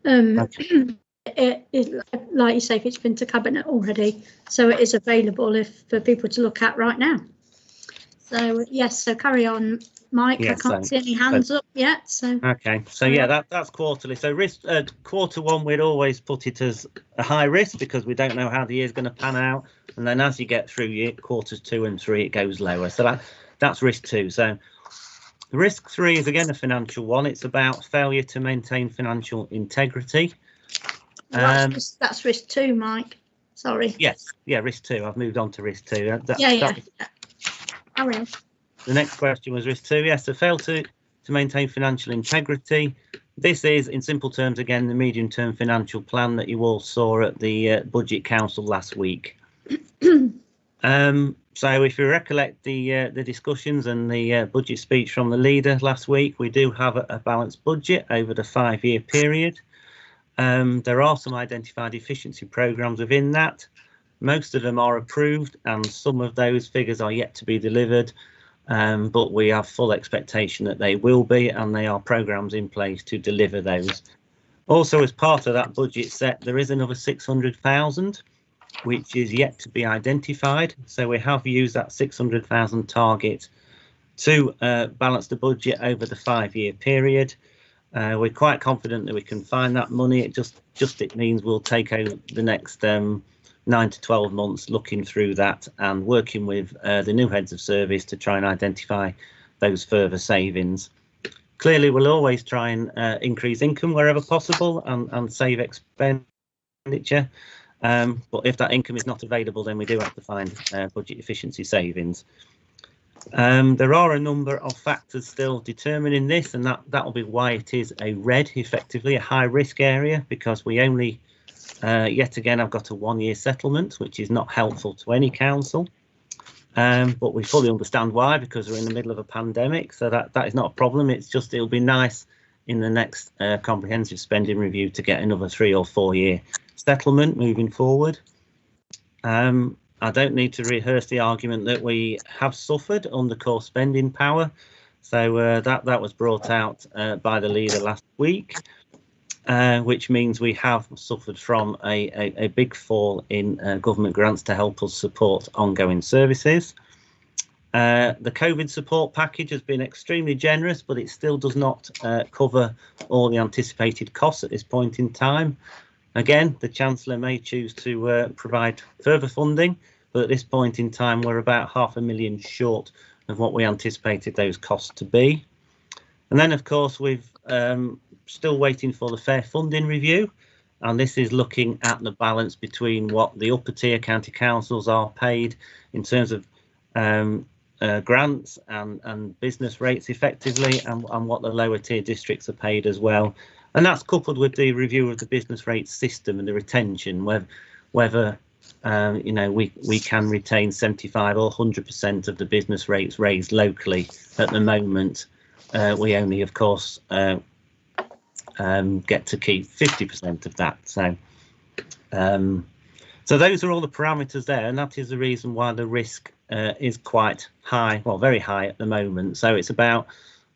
It is, like you say, if it's been to cabinet already, so it is available for people to look at right now. So yes, so carry on, Mike. Yes, I can't see any hands up yet. So okay, so yeah, that's quarterly. So risk Q1, we'd always put it as a high risk because we don't know how the year's going to pan out, and then as you get through quarters 2 and 3, it goes lower. So that's risk 2. So risk 3 is again a financial one. It's about failure to maintain financial integrity. That's risk 2, Mike. Sorry. Yes, yeah, risk 2. I've moved on to risk 2. Yeah. The next question was risk 2. Yes, so fail to maintain financial integrity. This is, in simple terms, again, the medium-term financial plan that you all saw at the Budget Council last week. So if you recollect the discussions and the budget speech from the leader last week, we do have a balanced budget over the 5-year period. There are some identified efficiency programmes within that. Most of them are approved and some of those figures are yet to be delivered, but we have full expectation that they will be, and they are programmes in place to deliver those. Also, as part of that budget set, there is another 600,000 which is yet to be identified. So we have used that 600,000 target to balance the budget over the 5-year period. We're quite confident that we can find that money. It means we'll take over the next 9 to 12 months looking through that and working with the new heads of service to try and identify those further savings. Clearly, we'll always try and increase income wherever possible and save expenditure. But if that income is not available, then we do have to find budget efficiency savings. There are a number of factors still determining this, and that will be why it is a red, effectively a high risk area, because we only yet again I've got a 1-year settlement, which is not helpful to any council, but we fully understand why, because we're in the middle of a pandemic, so that is not a problem. It'll be nice in the next comprehensive spending review to get another 3 or 4 year settlement moving forward. I don't need to rehearse the argument that we have suffered under core spending power. So that was brought out by the leader last week, which means we have suffered from a big fall in government grants to help us support ongoing services. The COVID support package has been extremely generous, but it still does not cover all the anticipated costs at this point in time. Again, the Chancellor may choose to provide further funding, but at this point in time, we're about £500,000 short of what we anticipated those costs to be. And then, of course, we've still waiting for the fair funding review, and this is looking at the balance between what the upper tier county councils are paid in terms of grants and business rates effectively, and what the lower tier districts are paid as well. And that's coupled with the review of the business rates system and the retention, whether we can retain 75 or 100% of the business rates raised locally. At the moment, we only, of course, get to keep 50% of that. So those are all the parameters there, and that is the reason why the risk is quite high, well, very high at the moment. So it's about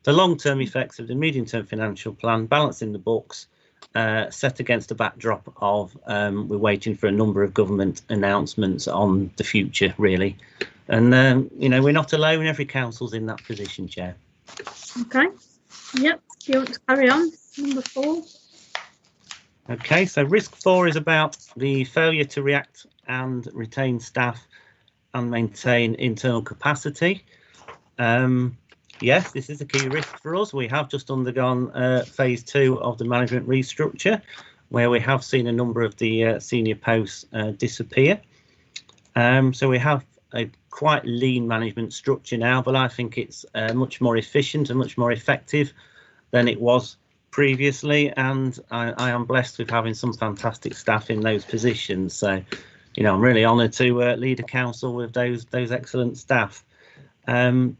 the long-term effects of the medium-term financial plan, balancing the books, set against a backdrop of we're waiting for a number of government announcements on the future, really. And, we're not alone. Every council's in that position, Chair. Okay. Yep. Do you want to carry on? Number 4. Okay, so risk 4 is about the failure to react and retain staff and maintain internal capacity. Yes, this is a key risk for us. We have just undergone phase 2 of the management restructure, where we have seen a number of the senior posts disappear. So we have a quite lean management structure now, but I think it's much more efficient and much more effective than it was previously. And I am blessed with having some fantastic staff in those positions. So, I'm really honoured to lead a council with those excellent staff.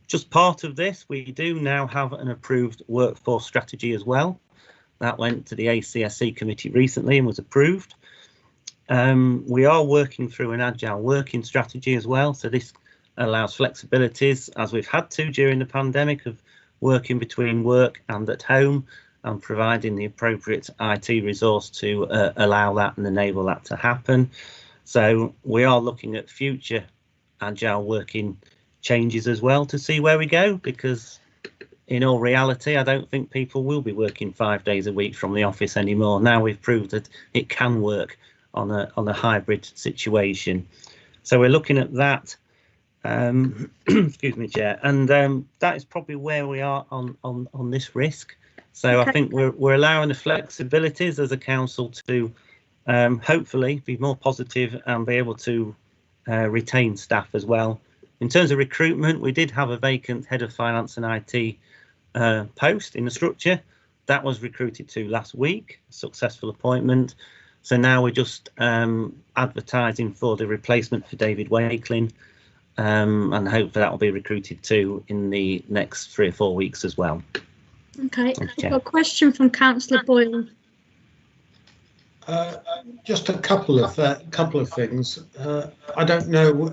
Just part of this, we do now have an approved workforce strategy as well. That went to the ACSC committee recently and was approved. We are working through an agile working strategy as well. So this allows flexibilities, as we've had to during the pandemic, of working between work and at home, and providing the appropriate IT resource to allow that and enable that to happen. So we are looking at future agile working changes as well to see where we go, because in all reality, I don't think people will be working 5 days a week from the office anymore. Now we've proved that it can work on a hybrid situation. So we're looking at that. Excuse me, Chair, and that is probably where we are on this risk. So okay. I think we're allowing the flexibilities as a council to hopefully be more positive and be able to retain staff as well. In terms of recruitment, we did have a vacant head of finance and IT post in the structure. That was recruited to last week, a successful appointment. So now we're just advertising for the replacement for David Wakelin, and hopefully that will be recruited too in the next 3 or 4 weeks as well. Okay, I've got a question from Councillor Boyle. Just a couple of things. I don't know,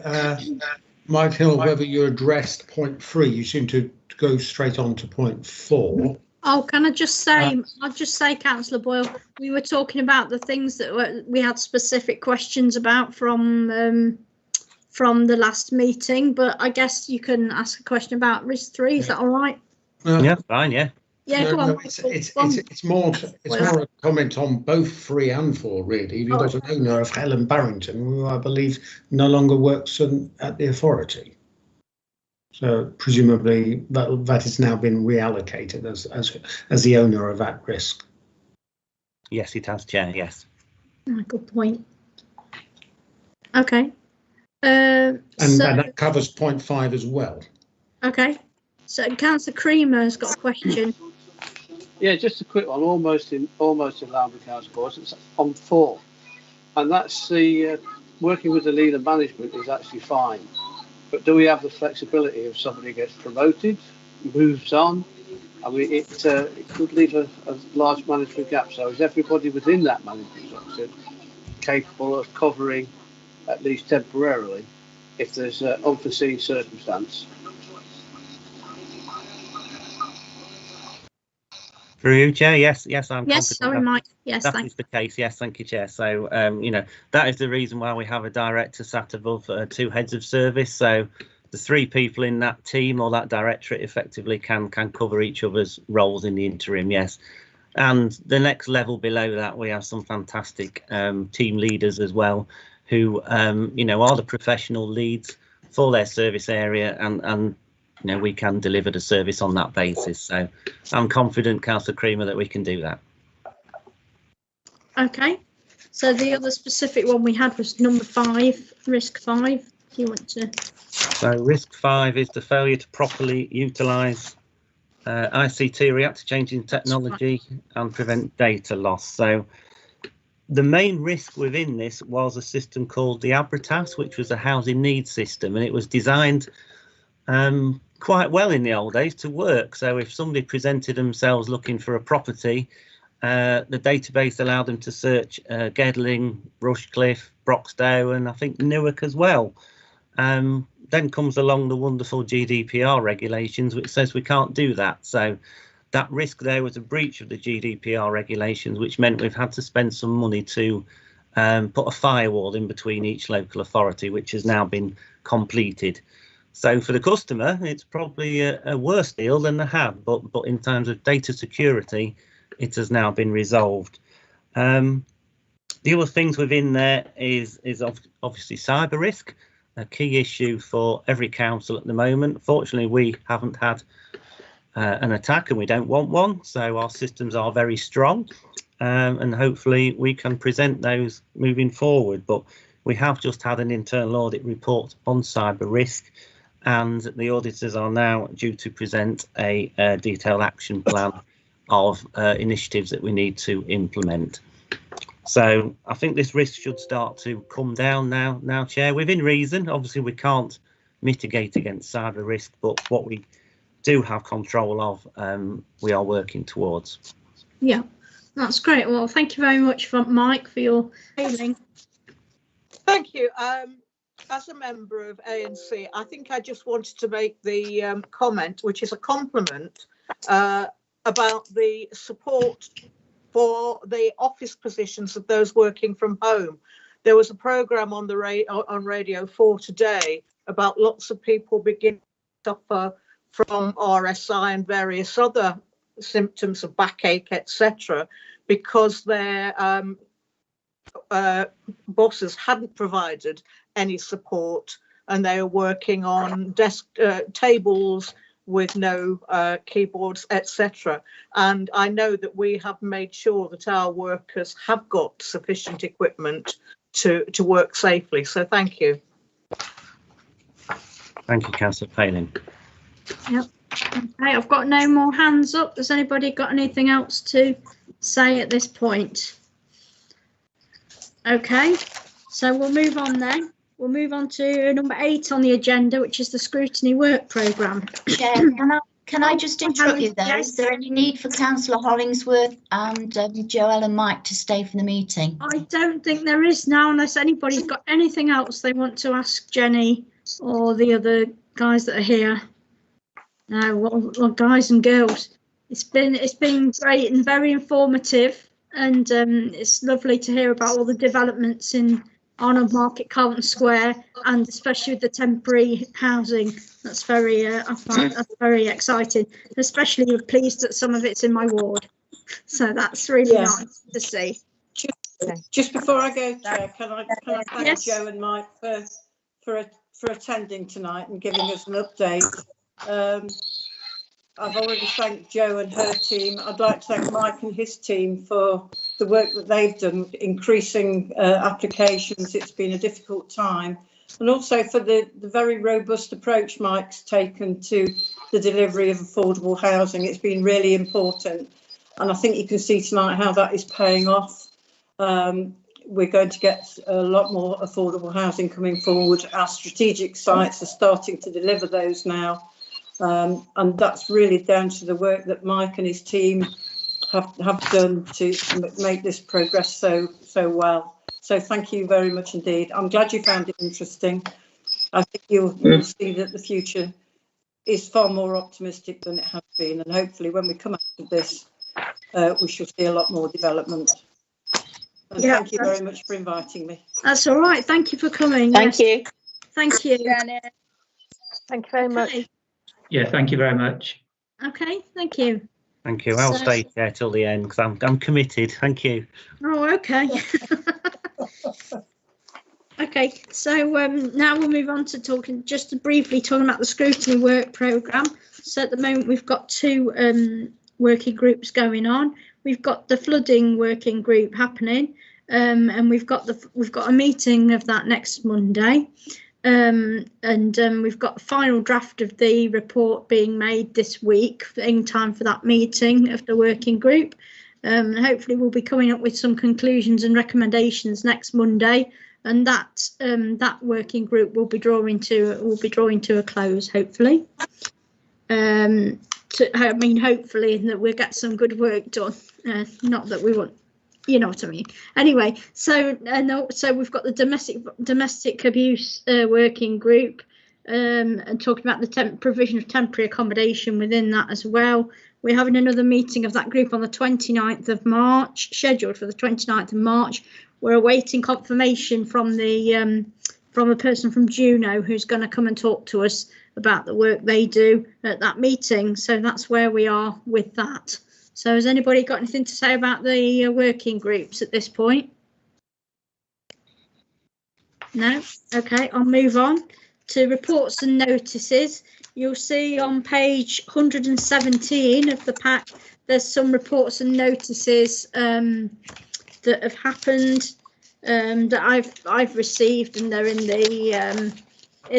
Mike Hill, whether you addressed point 3. You seem to go straight on to point 4. Oh, can I just say, I'll just say, Councillor Boyle, we were talking about the things that we had specific questions about from the last meeting, but I guess you can ask a question about risk 3. Is that all right? Yeah, fine. Yeah. Yeah, no, go on. No, it's more a comment on both 3 and 4, really. You've got an owner of Helen Barrington, who I believe no longer works at the authority. So presumably that has now been reallocated as the owner of at risk. Yes, it has, Chair. Yes. Oh, good point. Okay. And that covers point 5 as well. Okay. So Councillor Creamer has got a question. Yeah, just a quick one, almost in line with Councillor Boyce. It's on 4, and that's the working with the leader management is actually fine, but do we have the flexibility if somebody gets promoted, moves on? I mean, it could leave a large management gap. So is everybody within that management structure capable of covering, at least temporarily, if there's an unforeseen circumstance? Through you, Chair. Yes, I'm yes, confident sorry, Mike. Yes, that is the case. Yes, thank you, Chair. So, that is the reason why we have a director sat above 2 heads of service. So the 3 people in that team or that directorate effectively can cover each other's roles in the interim. Yes, and the next level below that, we have some fantastic team leaders as well, who are the professional leads for their service area, and we can deliver the service on that basis. So I'm confident, Councillor Creamer, that we can do that. Okay, so the other specific one we had was number 5, risk 5. Do you want to? So risk 5 is the failure to properly utilise ICT, react to changing technology, and prevent data loss. So the main risk within this was a system called the Abritas, which was a housing needs system, and it was designed quite well in the old days to work. So if somebody presented themselves looking for a property, the database allowed them to search Gedling, Rushcliffe, Broxdow, and I think Newark as well. Then comes along the wonderful GDPR regulations, which says we can't do that. So that risk there was a breach of the GDPR regulations, which meant we've had to spend some money to put a firewall in between each local authority, which has now been completed. So for the customer, it's probably a worse deal than they had, but in terms of data security, it has now been resolved. The other things within there is obviously cyber risk, a key issue for every council at the moment. Fortunately, we haven't had an attack, and we don't want one, so our systems are very strong, and hopefully we can present those moving forward. But we have just had an internal audit report on cyber risk, and the auditors are now due to present a detailed action plan of initiatives that we need to implement. So I think this risk should start to come down now, Chair, within reason. Obviously, we can't mitigate against cyber risk, but what we do have control of, we are working towards. Yeah, that's great. Well, thank you very much, Mike, for your feeling. Thank you. as a member of ANC, I think I just wanted to make the comment, which is a compliment, about the support for the office positions of those working from home. There was a programme on the on Radio 4 today about lots of people beginning to suffer from RSI and various other symptoms of backache, etc., because their bosses hadn't provided any support, and they are working on desk tables with no keyboards, etc. And I know that we have made sure that our workers have got sufficient equipment to work safely. So thank you. Thank you, Councillor Palin. Yep. Okay, I've got no more hands up. Has anybody got anything else to say at this point? Okay, so we'll move on then. We'll move on to number 8 on the agenda, which is the Scrutiny work programme. Chair, can I just interrupt you there? Is there any need for Councillor Hollingsworth and Joelle and Mike to stay for the meeting? I don't think there is now, unless anybody's got anything else they want to ask Jenny or the other guys that are here. No, well, guys and girls, it's been great and very informative, and it's lovely to hear about all the developments in Arnold Market, Clayton Square, and especially with the temporary housing. That's very, I find that's very exciting. Especially we're pleased that some of it's in my ward, so that's really nice to see. Just before I go, Chair, can I thank Yes. Joe and Mike for attending tonight and giving us an update. I've already thanked Joe and her team. I'd like to thank Mike and his team for the work that they've done, increasing applications. It's been a difficult time. And also for the very robust approach Mike's taken to the delivery of affordable housing. It's been really important. And I think you can see tonight how that is paying off. We're going to get a lot more affordable housing coming forward. Our strategic sites are starting to deliver those now. And that's really down to the work that Mike and his team have done to make this progress so well. So thank you very much indeed. I'm glad you found it interesting. I think you'll see that the future is far more optimistic than it has been, and hopefully when we come out of this, we shall see a lot more development. And thank you very much for inviting me. That's all right. Thank you for coming. Thank you. Thank you. Thank you very much. Yeah, thank you very much. Okay, thank you. Thank you. I'll stay there till the end because I'm committed. Thank you. Oh, okay. Okay, so now we'll move on to just briefly talking about the Scrutiny work programme. So at the moment we've got 2 working groups going on. We've got the flooding working group happening, and we've got a meeting of that next Monday. And we've got a final draft of the report being made this week in time for that meeting of the working group. Hopefully we'll be coming up with some conclusions and recommendations next Monday, and that working group will be drawing to a close, hopefully. Hopefully that we'll get some good work done. Not that we want, you know what I mean. Anyway, so we've got the domestic abuse working group, and talking about the provision of temporary accommodation within that as well. We're having another meeting of that group on the 29th of March, scheduled for the 29th of March. We're awaiting confirmation from a person from Juno who's going to come and talk to us about the work they do at that meeting. So that's where we are with that. So has anybody got anything to say about the working groups at this point? No? Okay, I'll move on to reports and notices. You'll see on page 117 of the pack, there's some reports and notices that have happened, that I've received, and they're in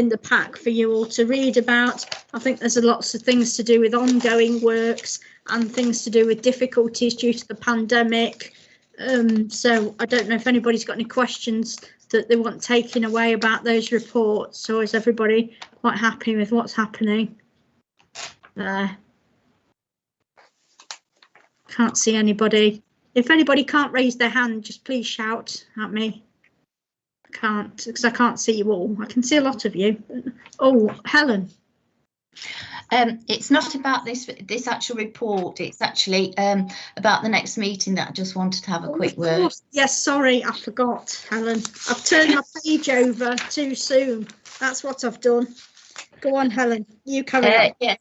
the pack for you all to read about. I think there's lots of things to do with ongoing works and things to do with difficulties due to the pandemic. So I don't know if anybody's got any questions that they want taken away about those reports, or is everybody quite happy with what's happening there? Can't see anybody. If anybody can't raise their hand, just please shout at me. can't, because I can't see you all. I can see a lot of you. Oh, Helen. It's not about this actual report. It's actually about the next meeting that I just wanted to have a quick word. Yes, sorry, I forgot, Helen. I've turned my page over too soon. That's what I've done. Go on, Helen. You carry on. Yes,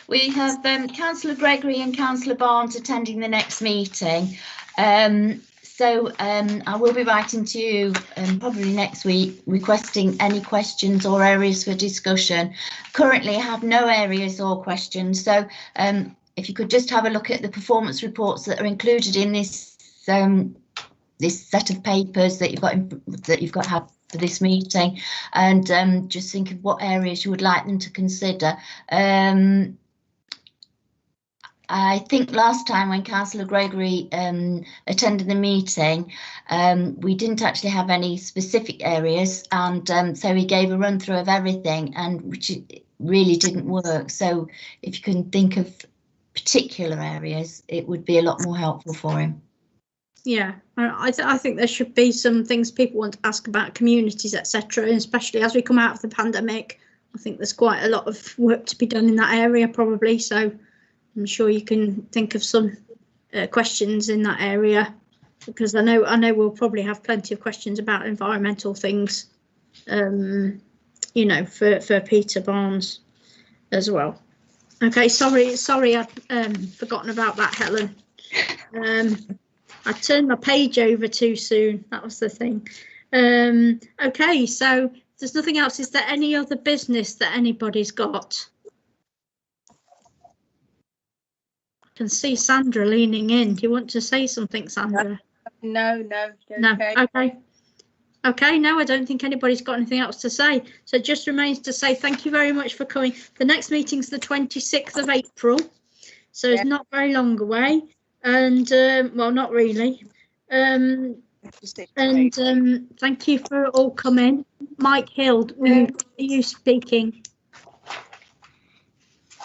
we have Councillor Gregory and Councillor Barnes attending the next meeting. So I will be writing to you probably next week requesting any questions or areas for discussion. Currently I have no areas or questions, so if you could just have a look at the performance reports that are included in this this set of papers that you've got to have for this meeting, and just think of what areas you would like them to consider. I think last time when Councillor Gregory attended the meeting, we didn't actually have any specific areas, and so he gave a run through of everything, and which really didn't work. So if you can think of particular areas, it would be a lot more helpful for him. Yeah, I think there should be some things people want to ask about communities, etc., and especially as we come out of the pandemic. I think there's quite a lot of work to be done in that area probably, so I'm sure you can think of some questions in that area, because I know we'll probably have plenty of questions about environmental things, you know, for Peter Barnes as well. Okay, sorry, I've forgotten about that, Helen. I turned my page over too soon. That was the thing. Okay, so if there's nothing else, is there any other business that anybody's got? I can see Sandra leaning in. Do you want to say something, Sandra? No. Okay, no, I don't think anybody's got anything else to say. So it just remains to say thank you very much for coming. The next meeting's the 26th of April, so it's not very long away. And well, not really. And thank you for all coming. Mike Hill, are you speaking?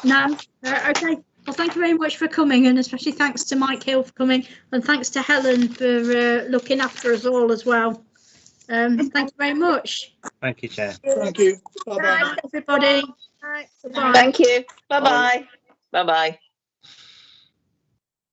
No? Okay. Well, thank you very much for coming, and especially thanks to Mike Hill for coming, and thanks to Helen for looking after us all as well. Thank you very much. Thank you, Chair. Thank you. Bye-bye. Bye, everybody. Bye. Bye. Thank you. Bye-bye. Bye-bye.